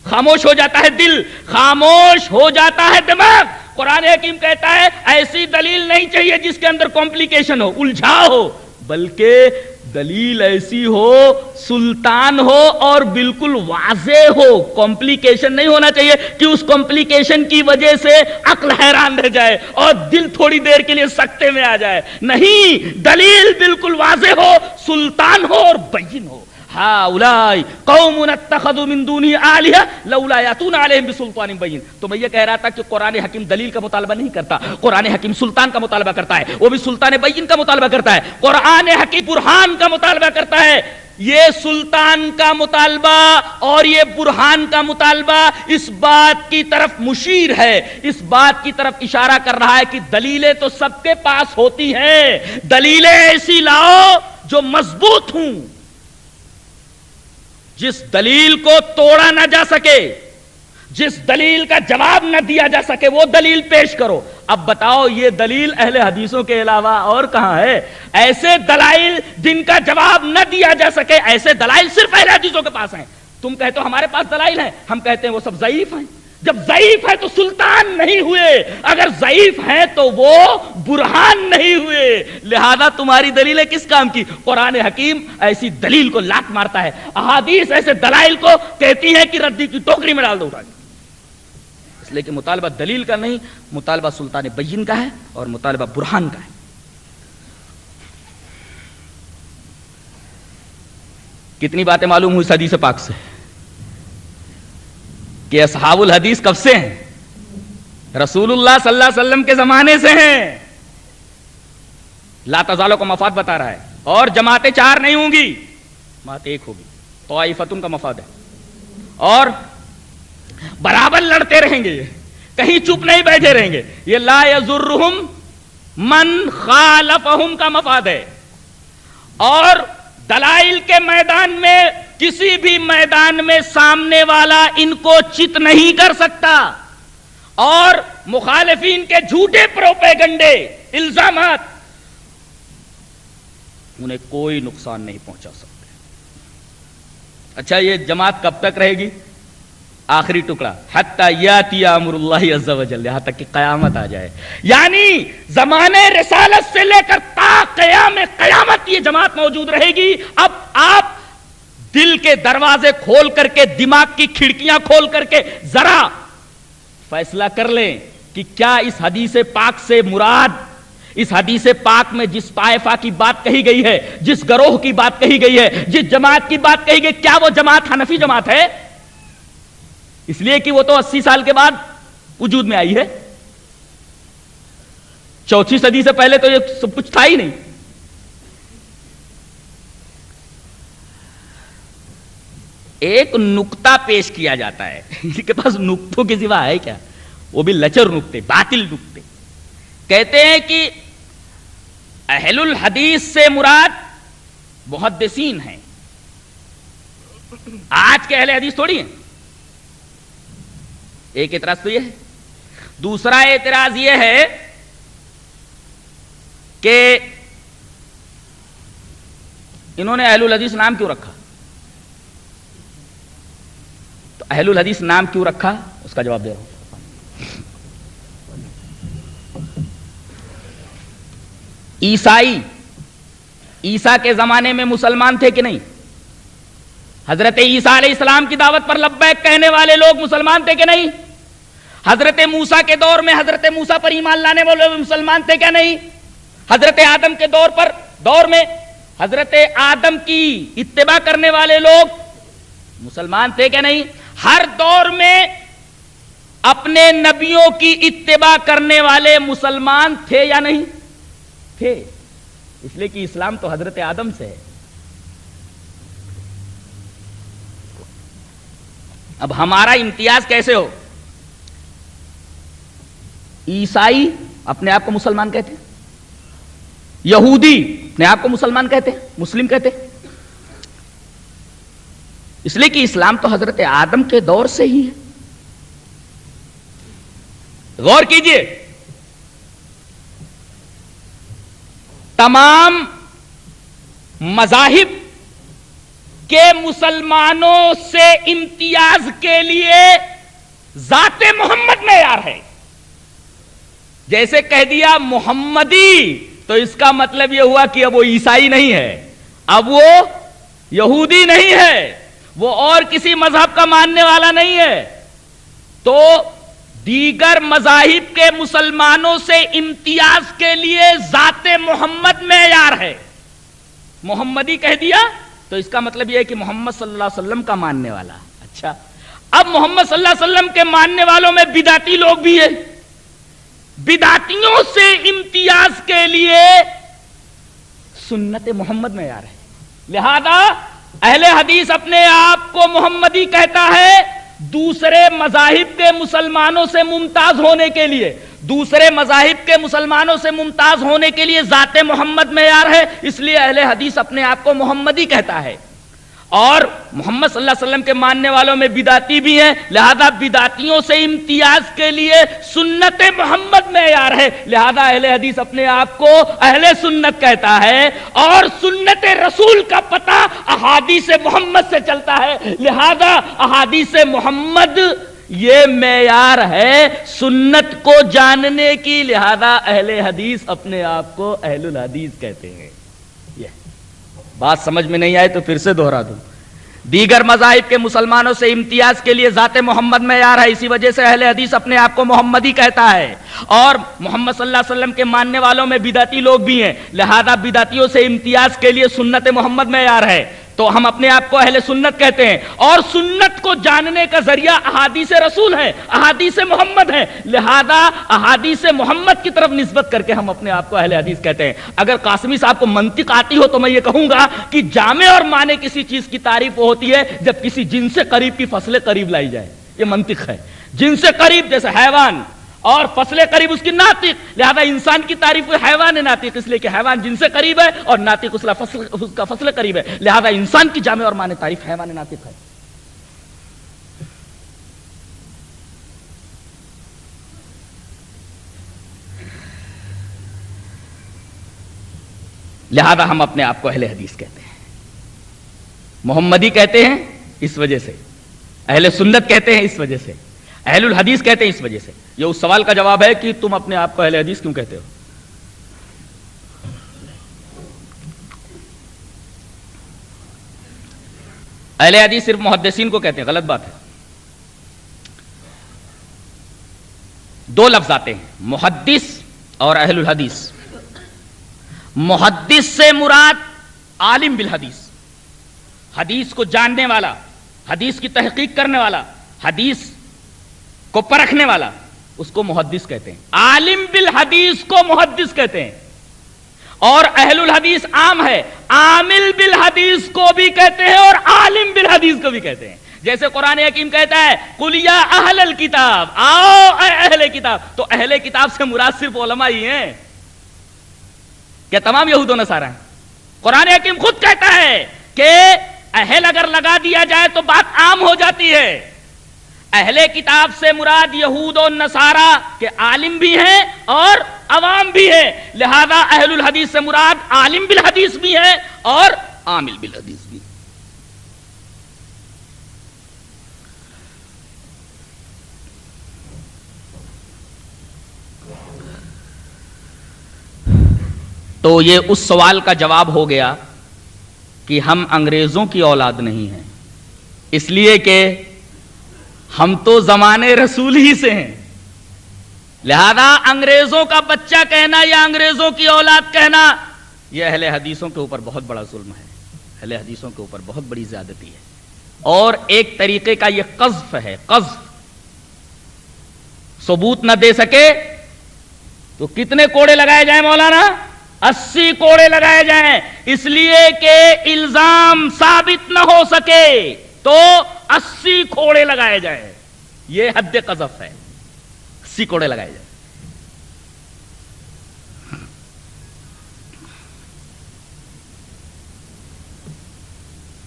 خاموش ہو جاتا ہے دل، خاموش ہو جاتا ہے دماغ۔ قرآن حکیم کہتا ہے ایسی دلیل نہیں چاہیے جس کے اندر کمپلیکیشن ہو، الجھا ہو، بلکہ دلیل ایسی ہو، سلطان ہو اور بالکل واضح ہو، کمپلیکیشن نہیں ہونا چاہیے کہ اس کمپلیکیشن کی وجہ سے عقل حیران رہ جائے اور دل تھوڑی دیر کے لیے سکتے میں آ جائے، نہیں، دلیل بالکل واضح ہو، سلطان ہو اور بین ہو۔ ہؤلاء قوم اتخذوا من دونہ آلہۃ لولا یاتون علیہم بسلطان بین۔ تو میں یہ کہہ رہا تھا کہ قرآن حکیم دلیل کا مطالبہ نہیں کرتا، قرآن حکیم سلطان کا مطالبہ کرتا ہے، وہ بھی سلطان بین کا مطالبہ کرتا ہے، قرآن حکیم برہان کا مطالبہ کرتا ہے۔ یہ سلطان کا مطالبہ اور یہ برہان کا مطالبہ اس بات کی طرف مشیر ہے، اس بات کی طرف اشارہ کر رہا ہے کہ دلیلیں تو سب کے پاس ہوتی ہیں، دلیلیں ایسی لاؤ جو مضبوط ہوں، جس دلیل کو توڑا نہ جا سکے، جس دلیل کا جواب نہ دیا جا سکے، وہ دلیل پیش کرو۔ اب بتاؤ یہ دلیل اہل حدیثوں کے علاوہ اور کہاں ہے؟ ایسے دلائل جن کا جواب نہ دیا جا سکے، ایسے دلائل صرف اہل حدیثوں کے پاس ہیں۔ تم کہتے ہو ہمارے پاس دلائل ہیں، ہم کہتے ہیں وہ سب ضعیف ہیں۔ جب ضعیف ہے تو سلطان نہیں ہوئے، اگر ضعیف ہیں تو وہ برہان نہیں ہوئے، لہذا تمہاری دلیلیں کس کام کی؟ قرآن حکیم ایسی دلیل کو لات مارتا ہے، احادیث ایسے دلائل کو کہتی ہیں کہ ردی کی ٹوکری میں ڈال دو اٹھا کے۔ اس لیے کہ مطالبہ دلیل کا نہیں، مطالبہ سلطان بین کا ہے اور مطالبہ برہان کا ہے۔ کتنی باتیں معلوم ہوئی اس حدیث پاک سے کہ اصحاب الحدیث کب سے ہیں؟ رسول اللہ صلی اللہ علیہ وسلم کے زمانے سے ہیں۔ لا تزالوں کا مفاد بتا رہا ہے، اور جماعتیں 4 نہیں ہوں گی، جماعت 1 ہوگی، طائفتن کا مفاد ہے، اور برابر لڑتے رہیں گے، کہیں چپ نہیں بیٹھے رہیں گے، یہ لا یضرہم من خالفہم کا مفاد ہے، اور دلائل کے میدان میں کسی بھی میدان میں سامنے والا ان کو چت نہیں کر سکتا، اور مخالفین کے جھوٹے پروپیگنڈے الزامات انہیں کوئی نقصان نہیں پہنچا سکتے۔ اچھا، یہ جماعت کب تک رہے گی؟ آخری ٹکڑا، حتی یاتی امر اللہ عز وجل، یہاں تک کہ قیامت آ جائے، یعنی زمانے رسالت سے لے کر تا قیام قیامت یہ جماعت موجود رہے گی۔ اب آپ دل کے دروازے کھول کر کے، دماغ کی کھڑکیاں کھول کر کے ذرا فیصلہ کر لیں کہ کیا اس حدیث پاک سے مراد، اس حدیث پاک میں جس طائفہ کی بات کہی گئی ہے، جس گروہ کی بات کہی گئی ہے، جس جماعت کی بات کہی گئی، کیا وہ جماعت حنفی جماعت ہے؟ اس لیے کہ وہ تو 80 سال کے بعد وجود میں آئی ہے، 4 صدی سے پہلے تو یہ سب کچھ تھا ہی نہیں۔ ایک نقطہ پیش کیا جاتا ہے، ان کے پاس نقطوں کے سوا ہے کیا، وہ بھی لچر نقطے، باطل نقطے۔ کہتے ہیں کہ اہل الحدیث سے مراد محدثین ہیں، آج کے اہل حدیث تھوڑی ہیں۔ ایک اعتراض تو یہ ہے۔ دوسرا اعتراض یہ ہے کہ انہوں نے اہل الحدیث نام کیوں رکھا؟ تو اہل الحدیث نام کیوں رکھا اس کا جواب دے رہا ہوں۔ عیسائی، عیسیٰ کے زمانے میں مسلمان تھے کہ نہیں؟ حضرت عیسیٰ علیہ السلام کی دعوت پر لبیک کہنے والے لوگ مسلمان تھے کہ نہیں؟ حضرت موسیٰ کے دور میں حضرت موسیٰ پر ایمان لانے والے لوگ مسلمان تھے کیا نہیں؟ حضرت آدم کے دور میں حضرت آدم کی اتباع کرنے والے لوگ مسلمان تھے کیا نہیں؟ ہر دور میں اپنے نبیوں کی اتباع کرنے والے مسلمان تھے یا نہیں تھے؟ اس لیے کہ اسلام تو حضرت آدم سے ہے۔ اب ہمارا امتیاز کیسے ہو؟ عیسائی اپنے آپ کو مسلمان کہتے ہیں، یہودی اپنے آپ کو مسلمان کہتے ہیں، مسلم کہتے ہیں، اس لیے کہ اسلام تو حضرت آدم کے دور سے ہی ہے۔ غور کیجئے، تمام مذاہب کے مسلمانوں سے امتیاز کے لیے ذات محمد معیار ہے۔ جیسے کہہ دیا محمدی تو اس کا مطلب یہ ہوا کہ اب وہ عیسائی نہیں ہے، اب وہ یہودی نہیں ہے، وہ اور کسی مذہب کا ماننے والا نہیں ہے، تو دیگر مذاہب کے مسلمانوں سے امتیاز کے لیے ذات محمد معیار ہے۔ محمدی کہہ دیا تو اس کا مطلب یہ ہے کہ محمد صلی اللہ علیہ وسلم کا ماننے والا۔ اچھا، اب محمد صلی اللہ علیہ وسلم کے ماننے والوں میں بدعتی لوگ بھی ہیں، بدعتیوں سے امتیاز کے لیے سنت محمد معیار ہے۔ لہذا اہل حدیث اپنے آپ کو محمدی کہتا ہے دوسرے مذاہب کے مسلمانوں سے ممتاز ہونے کے لیے، دوسرے مذاہب کے مسلمانوں سے ممتاز ہونے کے لیے ذات محمد معیار ہے، اس لیے اہل حدیث اپنے آپ کو محمدی کہتا ہے۔ اور محمد صلی اللہ علیہ وسلم کے ماننے والوں میں بدعتی بھی ہیں، لہذا بدعتیوں سے امتیاز کے لیے سنت محمد معیار ہے، لہذا اہل حدیث اپنے آپ کو اہل سنت کہتا ہے، اور سنت رسول کا پتہ احادیث محمد سے چلتا ہے، لہذا احادیث محمد یہ معیار ہے سنت کو جاننے کی، لہذا اہل حدیث اپنے آپ کو اہل الحدیث کہتے ہیں۔ بات سمجھ میں نہیں آئے تو پھر سے دوہرا دوں، دیگر مذاہب کے مسلمانوں سے امتیاز کے لیے ذات محمد معیار ہے، اسی وجہ سے اہل حدیث اپنے آپ کو محمدی کہتا ہے، اور محمد صلی اللہ علیہ وسلم کے ماننے والوں میں بدعتی لوگ بھی ہیں، لہذا بدعتیوں سے امتیاز کے لیے سنت محمد معیار ہے۔ تو ہم اپنے آپ کو اہل سنت کہتے ہیں، اور سنت کو جاننے کا ذریعہ احادیث رسول ہے، احادیث محمد ہے، لہذا احادیث محمد کی طرف نسبت کر کے ہم اپنے آپ کو اہل حدیث کہتے ہیں۔ اگر قاسمی صاحب کو منطق آتی ہو تو میں یہ کہوں گا کہ جامع اور معنی کسی چیز کی تعریف ہوتی ہے جب کسی جن سے قریب کی فصل قریب لائی جائے، یہ منطق ہے۔ جن سے قریب جیسے حیوان اور فصل قریب اس کی ناطق، لہذا انسان کی تعریف حیوان ناطق، اس لیے کہ حیوان جن سے قریب ہے اور ناطق اس کا فصل قریب ہے، لہذا انسان کی جامع اور معنی تعریف حیوان ناطق ہے۔ لہذا ہم اپنے آپ کو اہل حدیث کہتے ہیں، محمدی کہتے ہیں اس وجہ سے، اہل سنت کہتے ہیں اس وجہ سے، اہل الحدیث کہتے ہیں اس وجہ سے۔ یہ اس سوال کا جواب ہے کہ تم اپنے آپ کو اہل حدیث کیوں کہتے ہو؟ اہل حدیث صرف محدثین کو کہتے ہیں، غلط بات ہے۔ دو لفظ آتے ہیں، محدث اور اہل الحدیث۔ محدث سے مراد عالم بالحدیث، حدیث کو جاننے والا، حدیث کی تحقیق کرنے والا، حدیث کو پرکھنے والا، اس کو محدث کہتے ہیں۔ عالم بالحدیث کو محدث کہتے ہیں۔ اور اہل الحدیث عام ہے، عامل بالحدیث کو بھی کہتے ہیں اور عالم بالحدیث کو بھی کہتے ہیں۔ جیسے قرآن حکیم کہتا ہے قُلْ يَا أَهْلَ الْكِتَابِ، آؤ اے اہل کتاب، تو اہل کتاب سے مراد صرف علماء ہی ہیں کیا تمام یہود و نصارہ ہیں؟ قرآن حکیم خود کہتا ہے کہ اہل اگر لگا دیا جائے تو بات عام ہو جاتی ہے۔ اہل کتاب سے مراد یہود و نصارہ کے عالم بھی ہیں اور عوام بھی ہیں، لہذا اہل الحدیث سے مراد عالم بالحدیث بھی ہے اور عامل بالحدیث بھی۔ تو یہ اس سوال کا جواب ہو گیا کہ ہم انگریزوں کی اولاد نہیں ہیں، اس لیے کہ ہم تو زمانے رسول ہی سے ہیں، لہذا انگریزوں کا بچہ کہنا یا انگریزوں کی اولاد کہنا یہ اہل حدیثوں کے اوپر بہت بڑا ظلم ہے، اہل حدیثوں کے اوپر بہت بڑی زیادتی ہے، اور ایک طریقے کا یہ قذف ہے۔ قذف ثبوت نہ دے سکے تو کتنے کوڑے لگائے جائیں مولانا؟ 80 کوڑے لگائے جائیں، اس لیے کہ الزام ثابت نہ ہو سکے تو 80 کوڑے لگائے جائیں، یہ حد قذف ہے، 80 کوڑے لگائے جائیں۔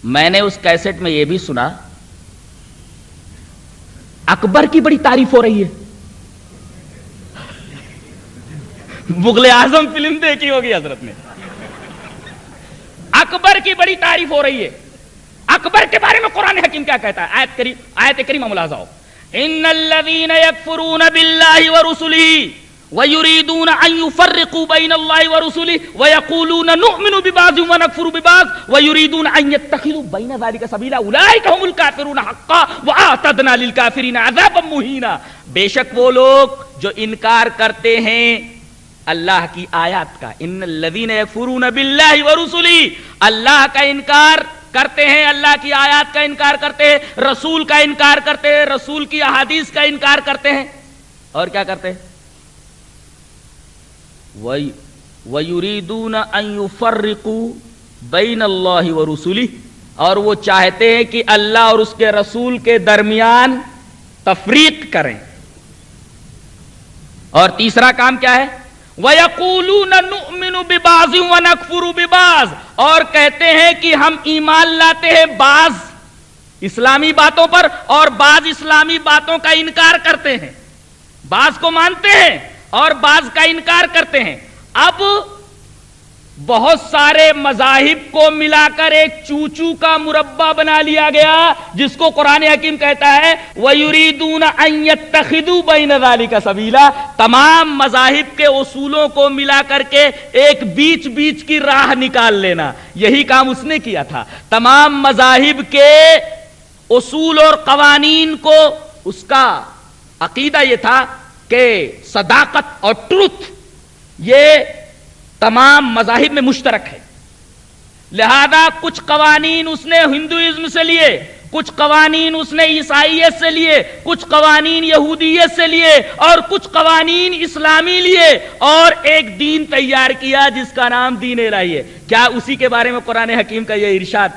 میں نے اس کیسٹ میں یہ بھی سنا اکبر کی بڑی تعریف ہو رہی ہے، مغل اعظم فلم دیکھی ہوگی حضرت نے، اکبر کی بڑی تعریف ہو رہی ہے۔ اکبر کے بارے میں قرآن حکیم کیا کہتا ہے؟ آیت کریمہ ملاحظہ ہو، ان الذین یکفرون باللہ ورسلہ ویریدون ان یفرقوا بین اللہ ورسلہ ویقولون نؤمن ببعض ونکفر ببعض ویریدون ان یتخذوا بین ذلک سبیلا اولئک هم الکافرون حقا واعتدنا للکافرین عذابا مہینا۔ بے شک وہ لوگ جو انکار کرتے ہیں اللہ کی آیات کا، ان الذین یکفرون باللہ ورسلہ، اللہ کا انکار کرتے ہیں، اللہ کی آیات کا انکار کرتے ہیں، رسول کا انکار کرتے ہیں، رسول کی احادیث کا انکار کرتے ہیں، اور کیا کرتے ہیں؟ وَيُرِيدُونَ أَن يُفَرِّقُوا بَيْنَ اللَّهِ وَرُسُلِهِ، اور وہ چاہتے ہیں کہ اللہ اور اس کے رسول کے درمیان تفریق کریں۔ اور تیسرا کام کیا ہے؟ وَيَقُولُونَ نُؤْمِنُ بِبَعْضٍ وَنَكْفُرُ بِبَعْضٍ، اور کہتے ہیں کہ ہم ایمان لاتے ہیں بعض اسلامی باتوں پر اور بعض اسلامی باتوں کا انکار کرتے ہیں، بعض کو مانتے ہیں اور بعض کا انکار کرتے ہیں۔ اب بہت سارے مذاہب کو ملا کر ایک چوچو کا مربع بنا لیا گیا جس کو قرآن حکیم کہتا ہے وَيُرِيدُونَ أَن يَتَّخِذُوا بَيْنَ ذَلِكَ سَبِيلًا، تمام مذاہب کے اصولوں کو ملا کر کے ایک بیچ کی راہ نکال لینا، یہی کام اس نے کیا تھا۔ تمام مذاہب کے اصول اور قوانین کو، اس کا عقیدہ یہ تھا کہ صداقت اور ٹروتھ یہ تمام مذاہب میں مشترک ہے، لہذا کچھ قوانین اس نے ہندوازم سے لیے، کچھ قوانین اس نے عیسائیت سے لیے، کچھ قوانین یہودیت سے لیے اور کچھ قوانین اسلامی لیے، اور ایک دین تیار کیا جس کا نام دین الہی ہے۔ کیا اسی کے بارے میں قرآن حکیم کا یہ ارشاد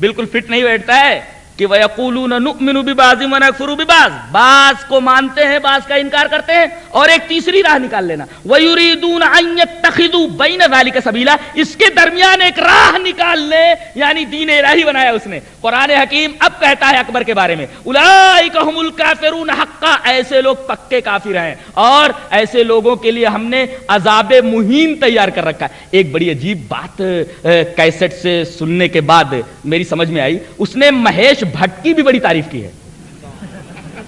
بالکل فٹ نہیں بیٹھتا ہے کہ وَيَقُولُونَ نُؤْمِنُ بِبَعْضٍ وَنَكْفُرُ بِبَعْضٍ، بعض کو مانتے ہیں بعض کا انکار کرتے ہیں، اور ایک تیسری راہ نکال لینا وَيُرِيدُونَ أَن يَتَّخِذُوا بَيْنَ ذَلِكَ سَبِيلًا، اس کے درمیان ایک راہ نکال لے، یعنی دین الہی بنایا اس نے۔ قرآن حکیم اب کہتا ہے اکبر کے بارے میں اولئک هم الکافرون حقا، ایسے لوگ پکے کافر ہیں، اور ایسے لوگوں کے لیے ہم نے عذاب مہین تیار کر رکھا ہے۔ ایک بڑی عجیب بات کیسٹ سے سننے کے بعد میری سمجھ میں آئی، اس نے مہیش بھٹ کی بھی بڑی تعریف کی ہے۔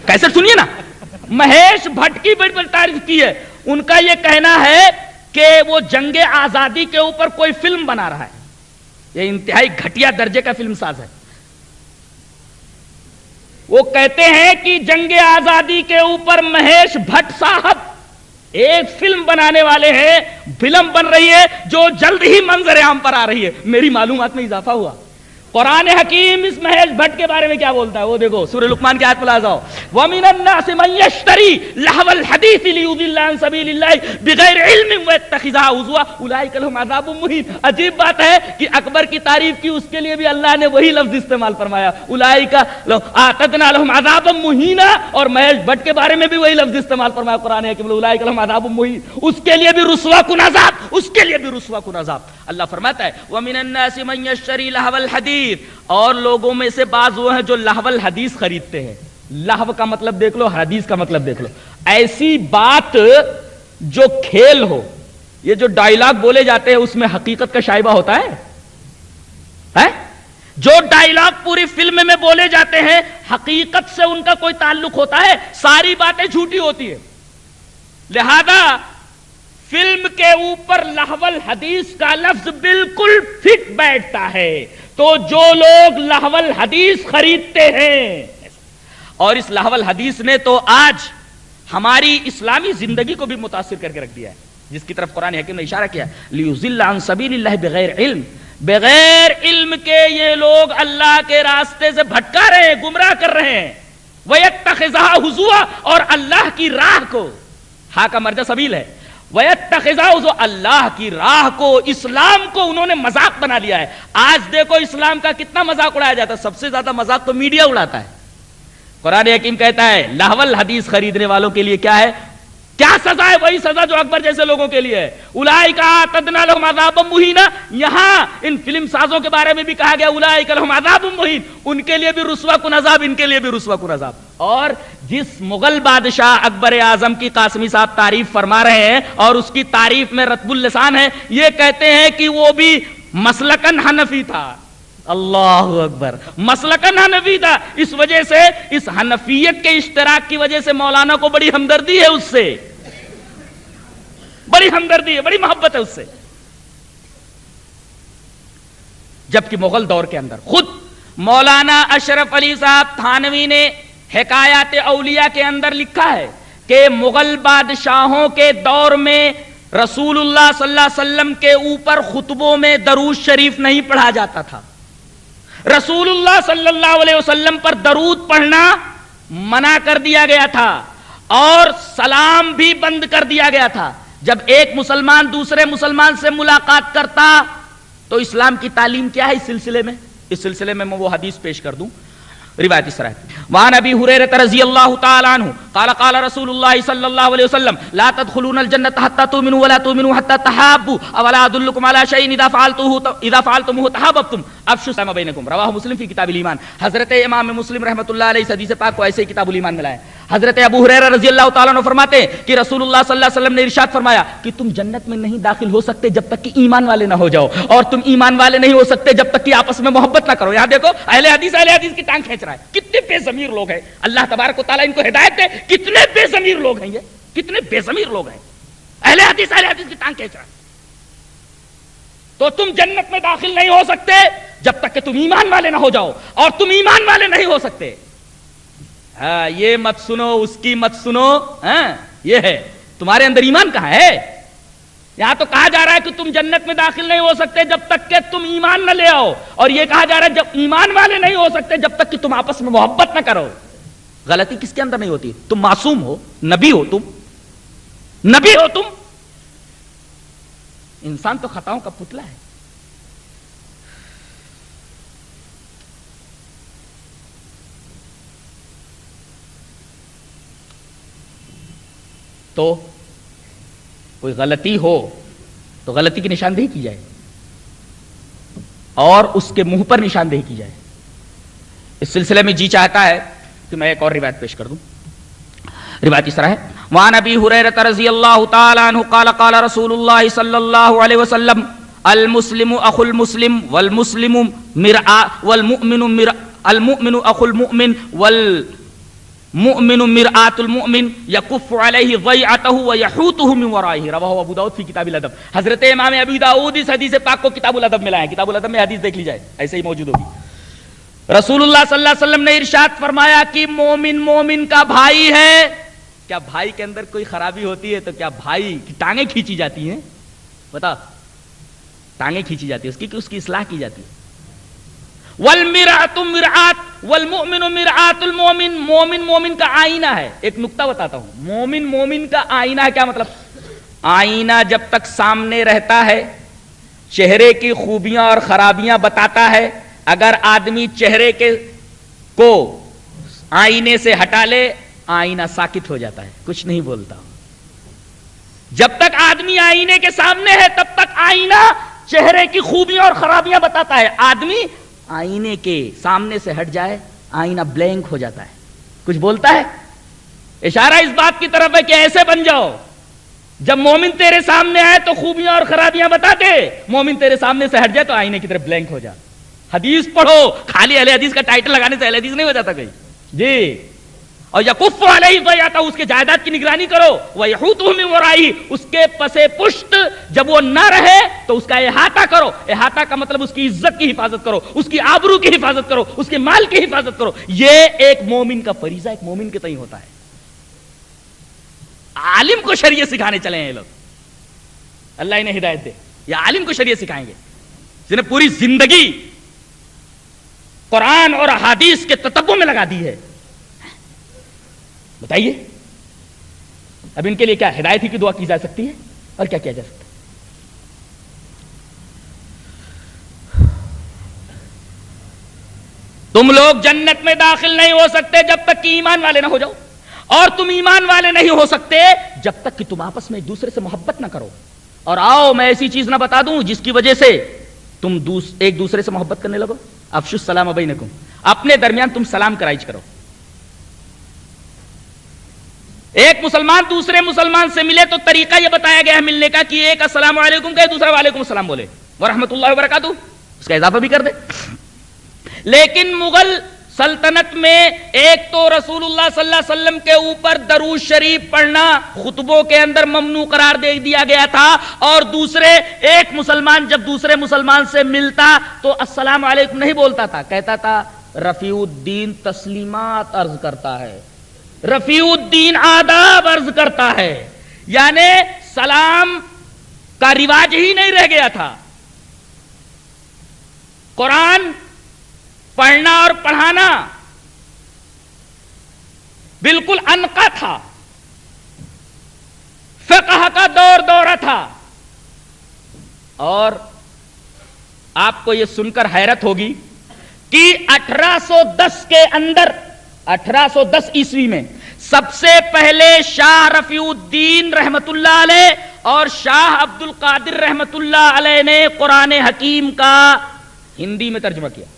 کیسٹ سنیے نا، مہیش بھٹ کی بڑی تعریف کی ہے۔ ان کا یہ کہنا ہے کہ وہ جنگ آزادی کے اوپر کوئی فلم بنا رہا ہے، یہ انتہائی گھٹیا درجے کا فلم ساز ہے۔ وہ کہتے ہیں کہ جنگ آزادی کے اوپر مہیش بھٹ صاحب ایک فلم بنانے والے ہیں، فلم بن رہی ہے جو جلد ہی منظر عام پر آ رہی ہے۔ میری معلومات میں اضافہ ہوا۔ قرآن حکیم اس مہیش بھٹ کے بارے میں کیا بولتا ہے وہ دیکھو، سورہ لقمان کی آیت پر آ جاؤ، وَمِنَ النَّاسِ مَن يَشْتَرِي لَهْوَ الْحَدِيثِ لِيُضِلَّ عَن سَبِيلِ اللَّهِ بِغَيْرِ عِلْمٍ وَيَتَّخِذَهَا هُزُوًا أُولَٰئِكَ لَهُمْ عَذَابٌ مُّهِينٌ۔ عجیب بات ہے کہ اکبر کی تعریف کی، اس کے لیے بھی اللہ نے وہی لفظ استعمال فرمایا، أُولَٰئِكَ أَعْتَدْنَا لَهُمْ عَذَابًا مُّهِينًا، اور مہیش بھٹ کے بارے میں بھی وہی لفظ استعمال فرمایا قرآن حکیم، أُولَٰئِكَ لَهُمْ عَذَابٌ مُّهِينٌ، اس کے لیے بھی رسوا کن عذاب، اس کے لیے بھی رسوا کن عذاب۔ اللہ فرماتا ہے وَمِنَ النَّاسِ مَن يَشْتَرِي لَهْوَ الْحَدِيثِ، اور لوگوں میں سے بعض وہ ہیں جو لہو الحدیث خریدتے ہیں۔ لہو کا مطلب دیکھ لو، حدیث کا مطلب دیکھ لو، ایسی بات جو کھیل ہو۔ یہ جو ڈائیلاگ بولے جاتے ہیں اس میں حقیقت کا شائبہ ہوتا ہے؟ جو ڈائیلاگ پوری فلم میں بولے جاتے ہیں حقیقت سے ان کا کوئی تعلق ہوتا ہے؟ ساری باتیں جھوٹی ہوتی ہیں۔ لہذا فلم کے اوپر لہو الحدیث کا لفظ بالکل فٹ بیٹھتا ہے۔ تو جو لوگ لہو الحدیث خریدتے ہیں، اور اس لہو الحدیث نے تو آج ہماری اسلامی زندگی کو بھی متاثر کر کے رکھ دیا ہے، جس کی طرف قرآن حکیم نے اشارہ کیا، لیضل عن سبیل اللہ بغیر علم، بغیر علم کے یہ لوگ اللہ کے راستے سے بھٹکا رہے ہیں، گمراہ کر رہے ہیں، وَيَتَّخِذَهَا ہُزُوًا، اور اللہ کی راہ کو، ہا کا مرجع سبیل ہے، وَيَتَّخِذَهُ، اللہ کی راہ کو، اسلام کو انہوں نے مذاق بنا لیا ہے۔ آج دیکھو اسلام کا کتنا مذاق اڑایا جاتا ہے، سب سے زیادہ مذاق تو میڈیا اڑاتا ہے۔ قرآن حکیم کہتا ہے لہو الحدیث خریدنے والوں کے لیے کیا ہے، کیا سزا ہے؟ وہی سزا جو اکبر جیسے لوگوں کے لیے ہے، اولئک اعتدنا لهم عذابا مہینا۔ یہاں ان فلم سازوں کے بارے میں بھی کہا گیا اولئک لهم عذاب مہین، ان کے لیے بھی رسوا کن عذاب، ان کے لیے بھی رسوا کن عذاب۔ اور جس مغل بادشاہ اکبر اعظم کی قاسمی صاحب تعریف فرما رہے ہیں، اور اس کی تعریف میں رطب اللسان ہے، یہ کہتے ہیں کہ وہ بھی مسلکن حنفی تھا۔ اللہ اکبر، مسلکن حنفی تھا، اس وجہ سے، اس حنفیت کے اشتراک کی وجہ سے مولانا کو بڑی ہمدردی ہے اس سے، بڑی ہمدردی ہے، بڑی محبت ہے اس سے۔ جبکہ مغل دور کے اندر خود مولانا اشرف علی صاحب تھانوی نے حکایات اولیاء کے اندر لکھا ہے کہ مغل بادشاہوں کے دور میں رسول اللہ صلی اللہ علیہ وسلم کے اوپر خطبوں میں درود شریف نہیں پڑھا جاتا تھا، رسول اللہ صلی اللہ علیہ وسلم پر درود پڑھنا منع کر دیا گیا تھا، اور سلام بھی بند کر دیا گیا تھا۔ جب ایک مسلمان دوسرے مسلمان سے ملاقات کرتا تو اسلام کی تعلیم کیا ہے اس سلسلے میں میں وہ حدیث پیش کر دوں۔ روایت اس طرح ہے، وعن ابی ہریرہ رضی اللہ تعالی عنہ قال قال رسول اللہ صلی اللہ علیہ وسلم لا تدخلون الجنة حتى تؤمنوا ولا تؤمنوا حتى تحابوا اولا ادلكم على شيء اذا فعلتموه تحاببتم افشوا السلام بینکم، رواہ مسلم فی کتاب الایمان۔ حضرت امام مسلم رحمۃ اللہ علیہ اس حدیث پاک کو ایسے ہی کتاب الایمان میں لائے۔ حضرت ابو ہریرہ رضی اللہ تعالیٰ عنہ فرماتے ہیں کہ رسول اللہ صلی اللہ علیہ وسلم نے ارشاد فرمایا کہ تم جنت میں نہیں داخل ہو سکتے جب تک کہ ایمان والے نہ ہو جاؤ، اور تم ایمان والے نہیں ہو سکتے جب تک کہ آپس میں محبت نہ کرو۔ یہاں دیکھو اہل حدیث کی ٹانگ کھینچ رہا ہے، کتنے بے ضمیر لوگ ہیں، اللہ تبارک و تعالیٰ ان کو ہدایت دے، کتنے بے ضمیر لوگ ہیں، یہ کتنے بے ضمیر لوگ ہیں، اہل حدیث کی ٹانگ کھینچ رہا ہے۔ تو تم جنت میں داخل نہیں ہو سکتے جب تک کہ تم ایمان والے نہ ہو جاؤ، اور تم ایمان والے نہیں ہو سکتے۔ ہاں یہ مت سنو، اس کی مت سنو، ہاں یہ ہے، تمہارے اندر ایمان کہاں ہے؟ یہاں تو کہا جا رہا ہے کہ تم جنت میں داخل نہیں ہو سکتے جب تک کہ تم ایمان نہ لے آؤ، اور یہ کہا جا رہا ہے جب ایمان والے نہیں ہو سکتے جب تک کہ تم آپس میں محبت نہ کرو۔ غلطی کس کے اندر نہیں ہوتی؟ تم معصوم ہو، نبی ہو، نبی ہو تم، انسان تو خطاؤں کا پتلا ہے۔ تو کوئی غلطی ہو تو غلطی کی نشاندہی کی جائے اور اس کے منہ پر نشاندہی کی جائے۔ اس سلسلے میں جی چاہتا ہے کہ میں ایک اور روایت پیش کر دوں۔ روایت اس طرح ہے، وعن ابی ہریرہ رضی اللہ تعالی عنہ قال قال رسول اللہ صلی اللہ علیہ وسلم المسلم اخو المسلم والمسلم المؤمن اخو المؤمن والمؤمن مرآۃ المؤمن یکف علیہ ضیعتہ ویحوطہ من ورائہ، رواہ ابو داؤد فی کتاب الادب۔ حضرت امام ابو داؤد اس حدیث پاک کو کتاب الادب میں لائے ہیں، کتاب الادب میں حدیث دیکھ لی جائے، ایسے ہی موجود ہوگی۔ رسول اللہ صلی اللہ علیہ وسلم نے ارشاد فرمایا کہ مومن مومن کا بھائی ہے۔ کیا بھائی کے اندر کوئی خرابی ہوتی ہے تو کیا بھائی کی ٹانگیں کھینچی جاتی ہیں؟ بتا، ٹانگیں کھینچی جاتی ہے اس کی اصلاح کی جاتی ہے۔ والمرآۃ مرآۃ والمؤمن مرآۃ المؤمن، مومن مومن کا آئینہ ہے۔ ایک نقطہ بتاتا ہوں، مومن مومن کا آئینہ ہے، کیا مطلب؟ آئینہ جب تک سامنے رہتا ہے چہرے کی خوبیاں اور خرابیاں بتاتا ہے، اگر آدمی چہرے کو آئینے سے ہٹا لے آئینہ ساکت ہو جاتا ہے، کچھ نہیں بولتا۔ جب تک آدمی آئینے کے سامنے ہے تب تک آئینہ چہرے کی خوبیاں اور خرابیاں بتاتا ہے، آدمی آئینے کے سامنے سے ہٹ جائے آئینہ بلینک ہو جاتا ہے، کچھ بولتا ہے۔ اشارہ اس بات کی طرف ہے کہ ایسے بن جاؤ، جب مومن تیرے سامنے آئے تو خوبیاں اور خرابیاں بتا دے، مومن تیرے سامنے سے ہٹ جائے تو آئینے کی طرف بلینک ہو جا۔ حدیث پڑھو، خالی اہل حدیث کا ٹائٹل لگانے سے اہل حدیث نہیں ہو جاتا کہیں جی۔ اور یکف علیہ ضیعتہ، اس کے جائیداد کی نگرانی کرو، ویحوطہ من ورائہ، اس کے پسے پشت جب وہ نہ رہے تو اس کا احاطہ کرو۔ احاطہ کا مطلب اس کی عزت کی حفاظت کرو، اس کی آبرو کی حفاظت کرو، اس کے مال کی حفاظت کرو۔ یہ ایک مومن کا فریضہ ایک مومن کے تئیں ہوتا ہے۔ عالم کو شریعت سکھانے چلے ہیں یہ لوگ، اللہ انہیں ہدایت دے، یہ عالم کو شریعت سکھائیں گے جنہیں پوری زندگی قرآن اور احادیث کے تتبع میں لگا دی ہے۔ بتائیے اب ان کے لیے کیا ہدایت ہی کی دعا کی جا سکتی ہے اور کیا کیا جا سکتا ہے؟ تم لوگ جنت میں داخل نہیں ہو سکتے جب تک کہ ایمان والے نہ ہو جاؤ، اور تم ایمان والے نہیں ہو سکتے جب تک کہ تم آپس میں ایک دوسرے سے محبت نہ کرو۔ اور آؤ میں ایسی چیز نہ بتا دوں جس کی وجہ سے تم ایک دوسرے سے محبت کرنے لگو۔ افشوا السلام بینکم، اپنے درمیان تم سلام کرائش کرو۔ ایک مسلمان دوسرے مسلمان سے ملے تو طریقہ یہ بتایا گیا ہے ملنے کا کہ ایک السلام علیکم کہے، دوسرا وعلیکم السلام بولے، ورحمۃ اللہ وبرکاتہ، اس کا اضافہ بھی کر دے۔ لیکن مغل سلطنت میں ایک تو رسول اللہ صلی اللہ علیہ وسلم کے اوپر درود شریف پڑھنا خطبوں کے اندر ممنوع قرار دے دیا گیا تھا، اور دوسرے ایک مسلمان جب دوسرے مسلمان سے ملتا تو السلام علیکم نہیں بولتا تھا، کہتا تھا رفیع الدین تسلیمات عرض کرتا ہے، رفیع الدین آداب عرض کرتا ہے، یعنی سلام کا رواج ہی نہیں رہ گیا تھا۔ قرآن پڑھنا اور پڑھانا بالکل انقا تھا، فقہ کا دور دورہ تھا۔ اور آپ کو یہ سن کر حیرت ہوگی کہ 1810 کے اندر 1810 عیسوی میں سب سے پہلے شاہ رفیع الدین رحمت اللہ علیہ اور شاہ عبد القادر رحمت اللہ علیہ نے قرآن حکیم کا ہندی میں ترجمہ کیا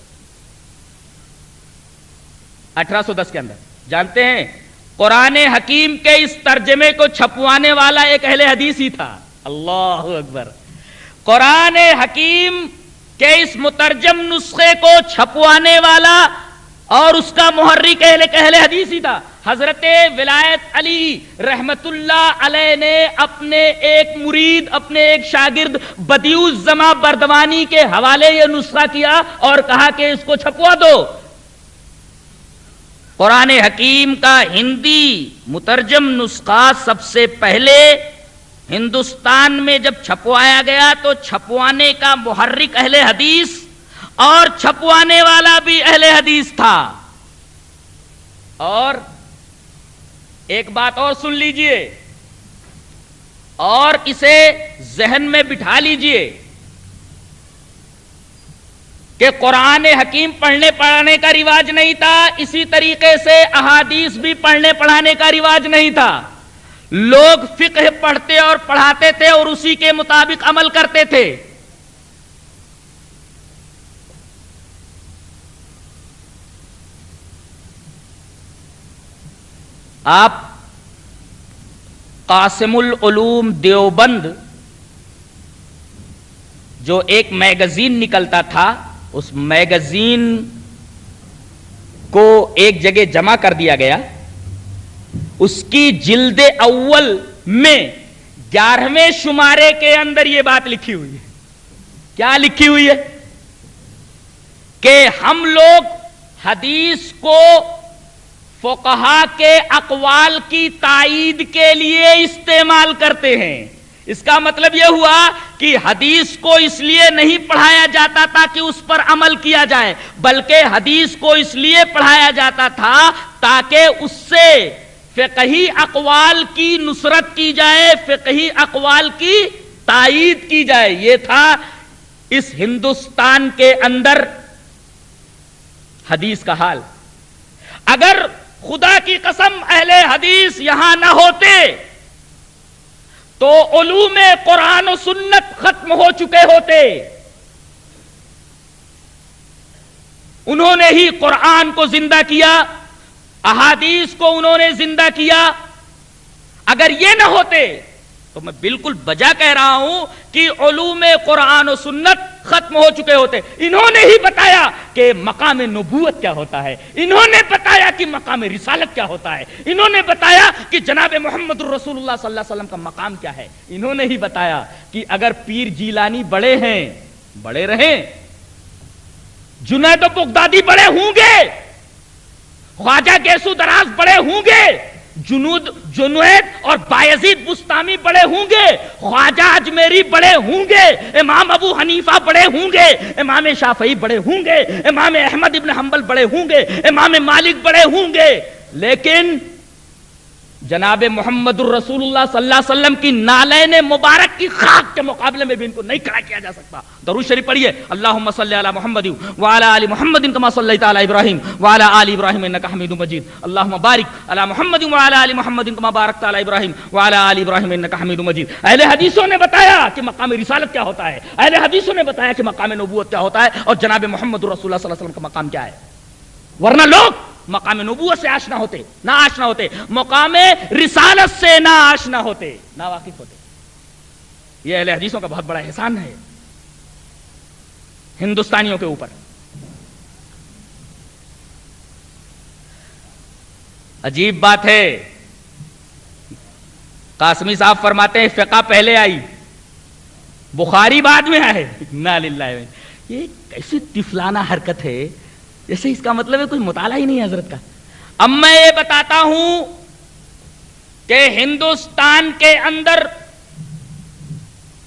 1810 کے اندر۔ جانتے ہیں قرآن حکیم کے اس ترجمے کو چھپوانے والا ایک اہل حدیث ہی تھا۔ اللہ اکبر! قرآن حکیم کے اس مترجم نسخے کو چھپوانے والا اور اس کا محرک اہل حدیث ہی تھا۔ حضرت ولایت علی رحمت اللہ علیہ نے اپنے ایک مرید، اپنے ایک شاگرد بدیع الزماں بردوانی کے حوالے یہ نسخہ کیا اور کہا کہ اس کو چھپوا دو۔ قرآن حکیم کا ہندی مترجم نسخہ سب سے پہلے ہندوستان میں جب چھپوایا گیا تو چھپوانے کا محرک اہل حدیث اور چھپوانے والا بھی اہل حدیث تھا. اور ایک بات اور سن لیجئے اور اسے ذہن میں بٹھا لیجئے کہ قرآن حکیم پڑھنے پڑھانے کا رواج نہیں تھا، اسی طریقے سے احادیث بھی پڑھنے پڑھانے کا رواج نہیں تھا. لوگ فقہ پڑھتے اور پڑھاتے تھے اور اسی کے مطابق عمل کرتے تھے. آپ قاسم العلوم دیوبند جو ایک میگزین نکلتا تھا، اس میگزین کو ایک جگہ جمع کر دیا گیا. اس کی جلد اول میں 11ویں شمارے کے اندر یہ بات لکھی ہوئی ہے. کیا لکھی ہوئی ہے؟ کہ ہم لوگ حدیث کو فقہا کے اقوال کی تائید کے لیے استعمال کرتے ہیں. اس کا مطلب یہ ہوا کہ حدیث کو اس لیے نہیں پڑھایا جاتا تھا کہ اس پر عمل کیا جائے، بلکہ حدیث کو اس لیے پڑھایا جاتا تھا تاکہ اس سے فقہی اقوال کی نصرت کی جائے، فقہی اقوال کی تائید کی جائے. یہ تھا اس ہندوستان کے اندر حدیث کا حال. اگر خدا کی قسم اہل حدیث یہاں نہ ہوتے تو علوم قرآن و سنت ختم ہو چکے ہوتے. انہوں نے ہی قرآن کو زندہ کیا، احادیث کو انہوں نے زندہ کیا. اگر یہ نہ ہوتے تو میں بالکل بجا کہہ رہا ہوں کہ علوم قرآن و سنت ختم ہو چکے ہوتے. انہوں نے ہی بتایا کہ مقام نبوت کیا ہوتا ہے، انہوں نے بتایا کہ مقام رسالت کیا ہوتا ہے، انہوں نے بتایا کہ جناب محمد الرسول اللہ صلی اللہ علیہ وسلم کا مقام کیا ہے. انہوں نے ہی بتایا کہ اگر پیر جیلانی بڑے ہیں، بڑے رہیں، جنید و بغدادی بڑے ہوں گے، خواجہ گیسو دراز بڑے ہوں گے، جنید اور بایزید بستامی بڑے ہوں گے، خواجہ اجمیری بڑے ہوں گے، امام ابو حنیفہ بڑے ہوں گے، امام شافعی بڑے ہوں گے، امام احمد ابن حنبل بڑے ہوں گے، امام مالک بڑے ہوں گے، لیکن جناب محمد الرسول اللہ صلی اللہ علیہ وسلم کی نالین مبارک کی خاک کے مقابلے میں بھی ان کو نہیں کھڑا کیا جا سکتا. درود شریف پڑھیے. اللہم صلی علی محمد وعلی آل محمد کما صلیت علی ابراہیم وعلی آل ابراہیم انک حمید مجید. اللہم بارک علی محمد وعلی آل محمد کما بارکت علی ابراہیم وعلی آل ابراہیم انک حمید مجید. اہل حدیثوں نے بتایا کہ مقام رسالت کیا ہوتا ہے، اہل حدیثوں نے بتایا کہ مقام نبوت کیا ہوتا ہے اور جناب محمد الرسول اللہ صلی اللہ علیہ وسلم کا مقام کیا ہے. ورنہ لوگ مقام نبوت سے آشنا ہوتے، نہ آشنا ہوتے، مقام رسالت سے نہ آشنا ہوتے، نہ واقف ہوتے. یہ اہل حدیثوں کا بہت بڑا احسان ہے ہندوستانیوں کے اوپر. عجیب بات ہے، قاسمی صاحب فرماتے ہیں فقہ پہلے آئی، بخاری بعد میں آئے. انا للہ. یہ کیسی طفلانہ حرکت ہے، جیسے اس کا مطلب ہے کوئی مطالعہ ہی نہیں حضرت کا. اب میں یہ بتاتا ہوں کہ ہندوستان کے اندر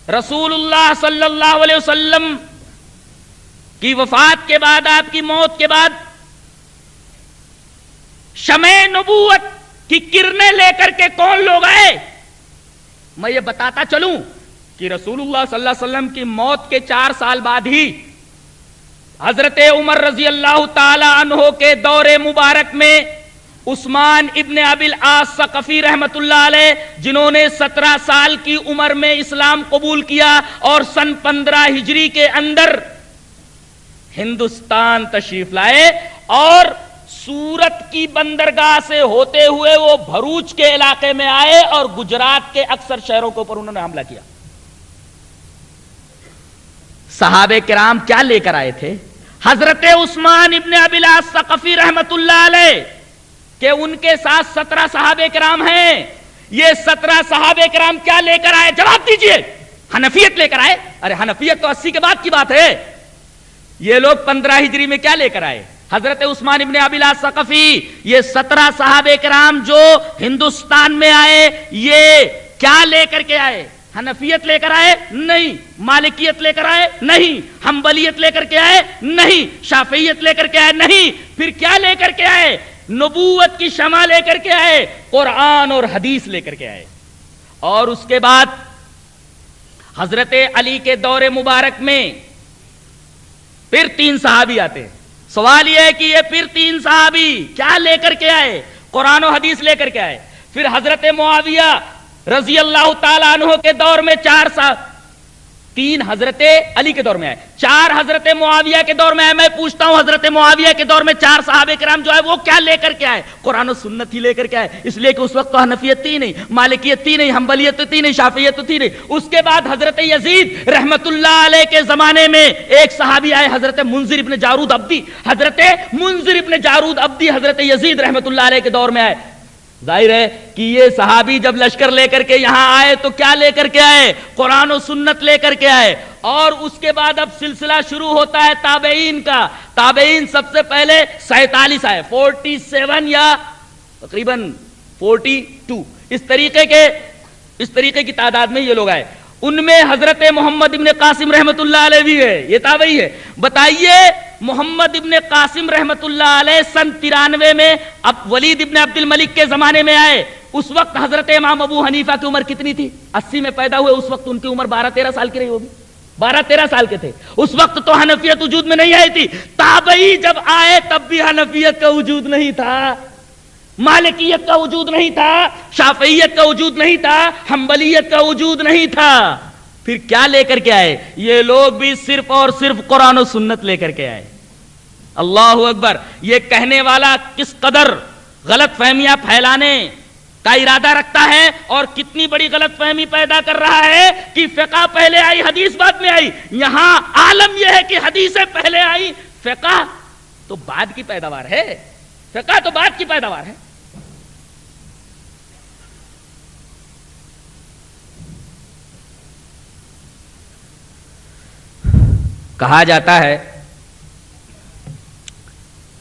رسول اللہ صلی اللہ علیہ وسلم کی وفات کے بعد، آپ کی موت کے بعد، شمع نبوت کی کرنیں لے کر کے کون لوگ آئے. میں یہ بتاتا چلوں کہ رسول اللہ صلی اللہ علیہ وسلم کی موت کے 4 سال بعد ہی حضرت عمر رضی اللہ تعالی عنہ کے دور مبارک میں عثمان ابن ابی العاص ثقفی رحمت اللہ علیہ، جنہوں نے 17 سال کی عمر میں اسلام قبول کیا اور سن 15 ہجری کے اندر ہندوستان تشریف لائے اور سورت کی بندرگاہ سے ہوتے ہوئے وہ بھروچ کے علاقے میں آئے اور گجرات کے اکثر شہروں کے اوپر انہوں نے حملہ کیا. صحابہ کرام کیا لے کر آئے تھے؟ حضرت عثمان ابن ابی العاص ثقفی رحمت اللہ علیہ کہ ان کے ساتھ 17 صحابہ کرام ہیں. یہ 17 صحابہ کرام کیا لے کر آئے؟ جواب دیجئے. حنفیت لے کر آئے؟ ارے حنفیت تو 80 کے بعد کی بات ہے. یہ لوگ 15 ہجری میں کیا لے کر آئے؟ حضرت عثمان ابن ابی العاص ثقفی. یہ 17 صحابہ کرام جو ہندوستان میں آئے، یہ کیا لے کر کے آئے؟ حنفیت لے کر آئے نہیں، مالکیت لے کر آئے نہیں، حنبلیت لے کر کے آئے نہیں، شافعیت لے کر کے آئے نہیں، پھر کیا لے کر کے آئے؟ نبوت کی شمع لے کر کے آئے، قرآن اور حدیث لے کر کے آئے۔ اور اس کے بعد حضرت علی کے دور مبارک میں پھر 3 صحابی آتے ہیں۔ سوال یہ ہے کہ یہ پھر 3 صحابی کیا لے کر کے آئے؟ قرآن و حدیث لے کر کے آئے۔ پھر حضرت معاویہ رضی اللہ تعالیٰ عنہ کے دور میں 3 حضرت علی کے دور میں آئے، 4 حضرت معاویہ کے دور میں آئے۔ میں پوچھتا ہوں حضرت معاویہ کے دور میں 4 صحابہ کرام جو ہے وہ کیا لے کر کے آئے؟ قرآن و سنت ہی لے کر کے آئے، اس لیے کہ اس وقت تو حنفیت تھی نہیں، مالکیت تھی نہیں، حنبلیت تھی نہیں، شافعیت تھی نہیں۔ اس کے بعد حضرت یزید رحمت اللہ علیہ کے زمانے میں ایک صحابی آئے، حضرت منذر ابن جارود عبدی۔ حضرت منذر ابن جارود عبدی حضرت یزید رحمت اللہ علیہ کے دور میں آئے۔ ظاہر ہے کہ یہ صحابی جب لشکر لے کر کے یہاں آئے تو کیا لے کر کے آئے؟ قرآن و سنت لے کر کے آئے۔ اور اس کے بعد اب سلسلہ شروع ہوتا ہے تابعین کا۔ تابعین سب سے پہلے 47 آئے، 47 یا تقریباً 42، اس طریقے کی تعداد میں یہ لوگ آئے۔ ان میں حضرت محمد ابن قاسم رحمت اللہ علیہ بھی ہے، یہ تابعی ہے۔ بتائیے محمد ابن قاسم رحمت اللہ علیہ سن 93 میں اب ولید ابن عبد الملک کے زمانے میں آئے۔ اس وقت حضرت امام ابو حنیفہ کی عمر کتنی تھی؟ 80 میں پیدا ہوئے، اس وقت ان کی عمر 12-13 سال کی رہی ہوگی، 12-13 سال کے تھے۔ اس وقت تو حنفیت وجود میں نہیں آئی تھی۔ تابعی جب آئے تب بھی حنفیت کا وجود نہیں تھا، مالکیت کا وجود نہیں تھا، شافعیت کا وجود نہیں تھا، حنبلیت کا وجود نہیں تھا۔ پھر کیا لے کر کے آئے؟ یہ لوگ بھی صرف اور صرف قرآن و سنت لے کر کے آئے۔ اللہ اکبر! یہ کہنے والا کس قدر غلط فہمیاں پھیلانے کا ارادہ رکھتا ہے اور کتنی بڑی غلط فہمی پیدا کر رہا ہے کہ فقہ پہلے آئی، حدیث بعد میں آئی۔ یہاں عالم یہ ہے کہ حدیثیں پہلے آئی، فقہ تو بعد کی پیداوار ہے، فقہ تو بعد کی پیداوار ہے۔ کہا جاتا ہے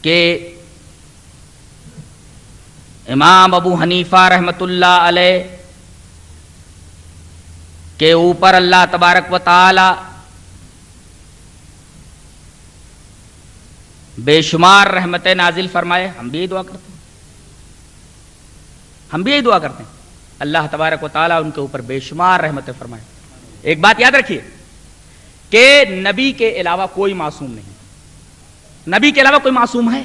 کہ امام ابو حنیفہ رحمت اللہ علیہ کے اوپر اللہ تبارک و تعالی بے شمار رحمتیں نازل فرمائے۔ ہم بھی یہی دعا کرتے ہیں، اللہ تبارک و تعالی ان کے اوپر بے شمار رحمتیں فرمائے۔ ایک بات یاد رکھیے کہ نبی کے علاوہ کوئی معصوم نہیں، نبی کے علاوہ کوئی معصوم ہے؟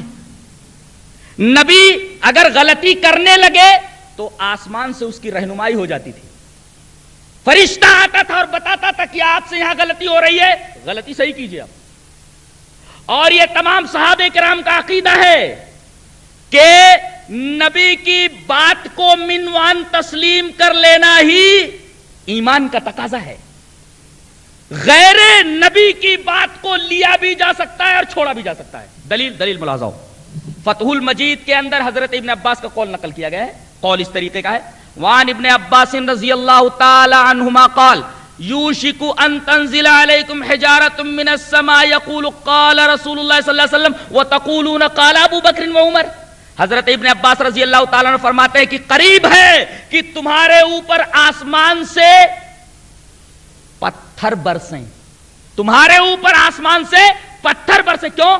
نبی اگر غلطی کرنے لگے تو آسمان سے اس کی رہنمائی ہو جاتی تھی، فرشتہ آتا تھا اور بتاتا تھا کہ آپ سے یہاں غلطی ہو رہی ہے، غلطی صحیح کیجیے آپ۔ اور یہ تمام صحابہ کرام کا عقیدہ ہے کہ نبی کی بات کو منوان تسلیم کر لینا ہی ایمان کا تقاضا ہے۔ غیر نبی کی بات کو لیا بھی جا سکتا ہے اور چھوڑا بھی جا سکتا ہے۔ دلیل ملاحظہ ہو، فتح المجید کے اندر حضرت ابن عباس کا قول نقل کیا گیا ہے۔ قول اس طریقے کا ہے، وان ابن عباس رضی اللہ تعالی عنہما قال یوشک ان تنزل علیکم حجارۃ من السماء یقول قال رسول اللہ صلی اللہ علیہ وسلم وتقولون قال ابو بکر و عمر۔ حضرت ابن عباس رضی اللہ تعالی عنہ فرماتے ہیں کہ قریب ہے کہ تمہارے اوپر آسمان سے پتھر برسیں، تمہارے اوپر آسمان سے پتھر برسیں۔ کیوں؟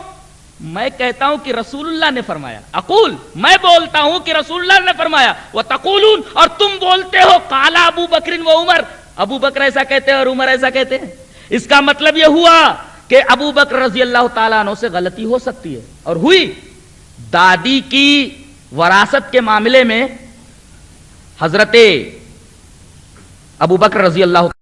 میں کہتا ہوں کہ رسول اللہ نے فرمایا، اقول میں بولتا ہوں کہ رسول اللہ نے فرمایا، وتقولون اور تم بولتے ہو قال ابو بکر و عمر، ابو بکر ایسا کہتے ہیں اور عمر ایسا کہتے ہیں۔ اس کا مطلب یہ ہوا کہ ابو بکر رضی اللہ تعالیٰ عنہ سے غلطی ہو سکتی ہے، اور ہوئی۔ دادی کی وراثت کے معاملے میں حضرت ابو بکر رضی اللہ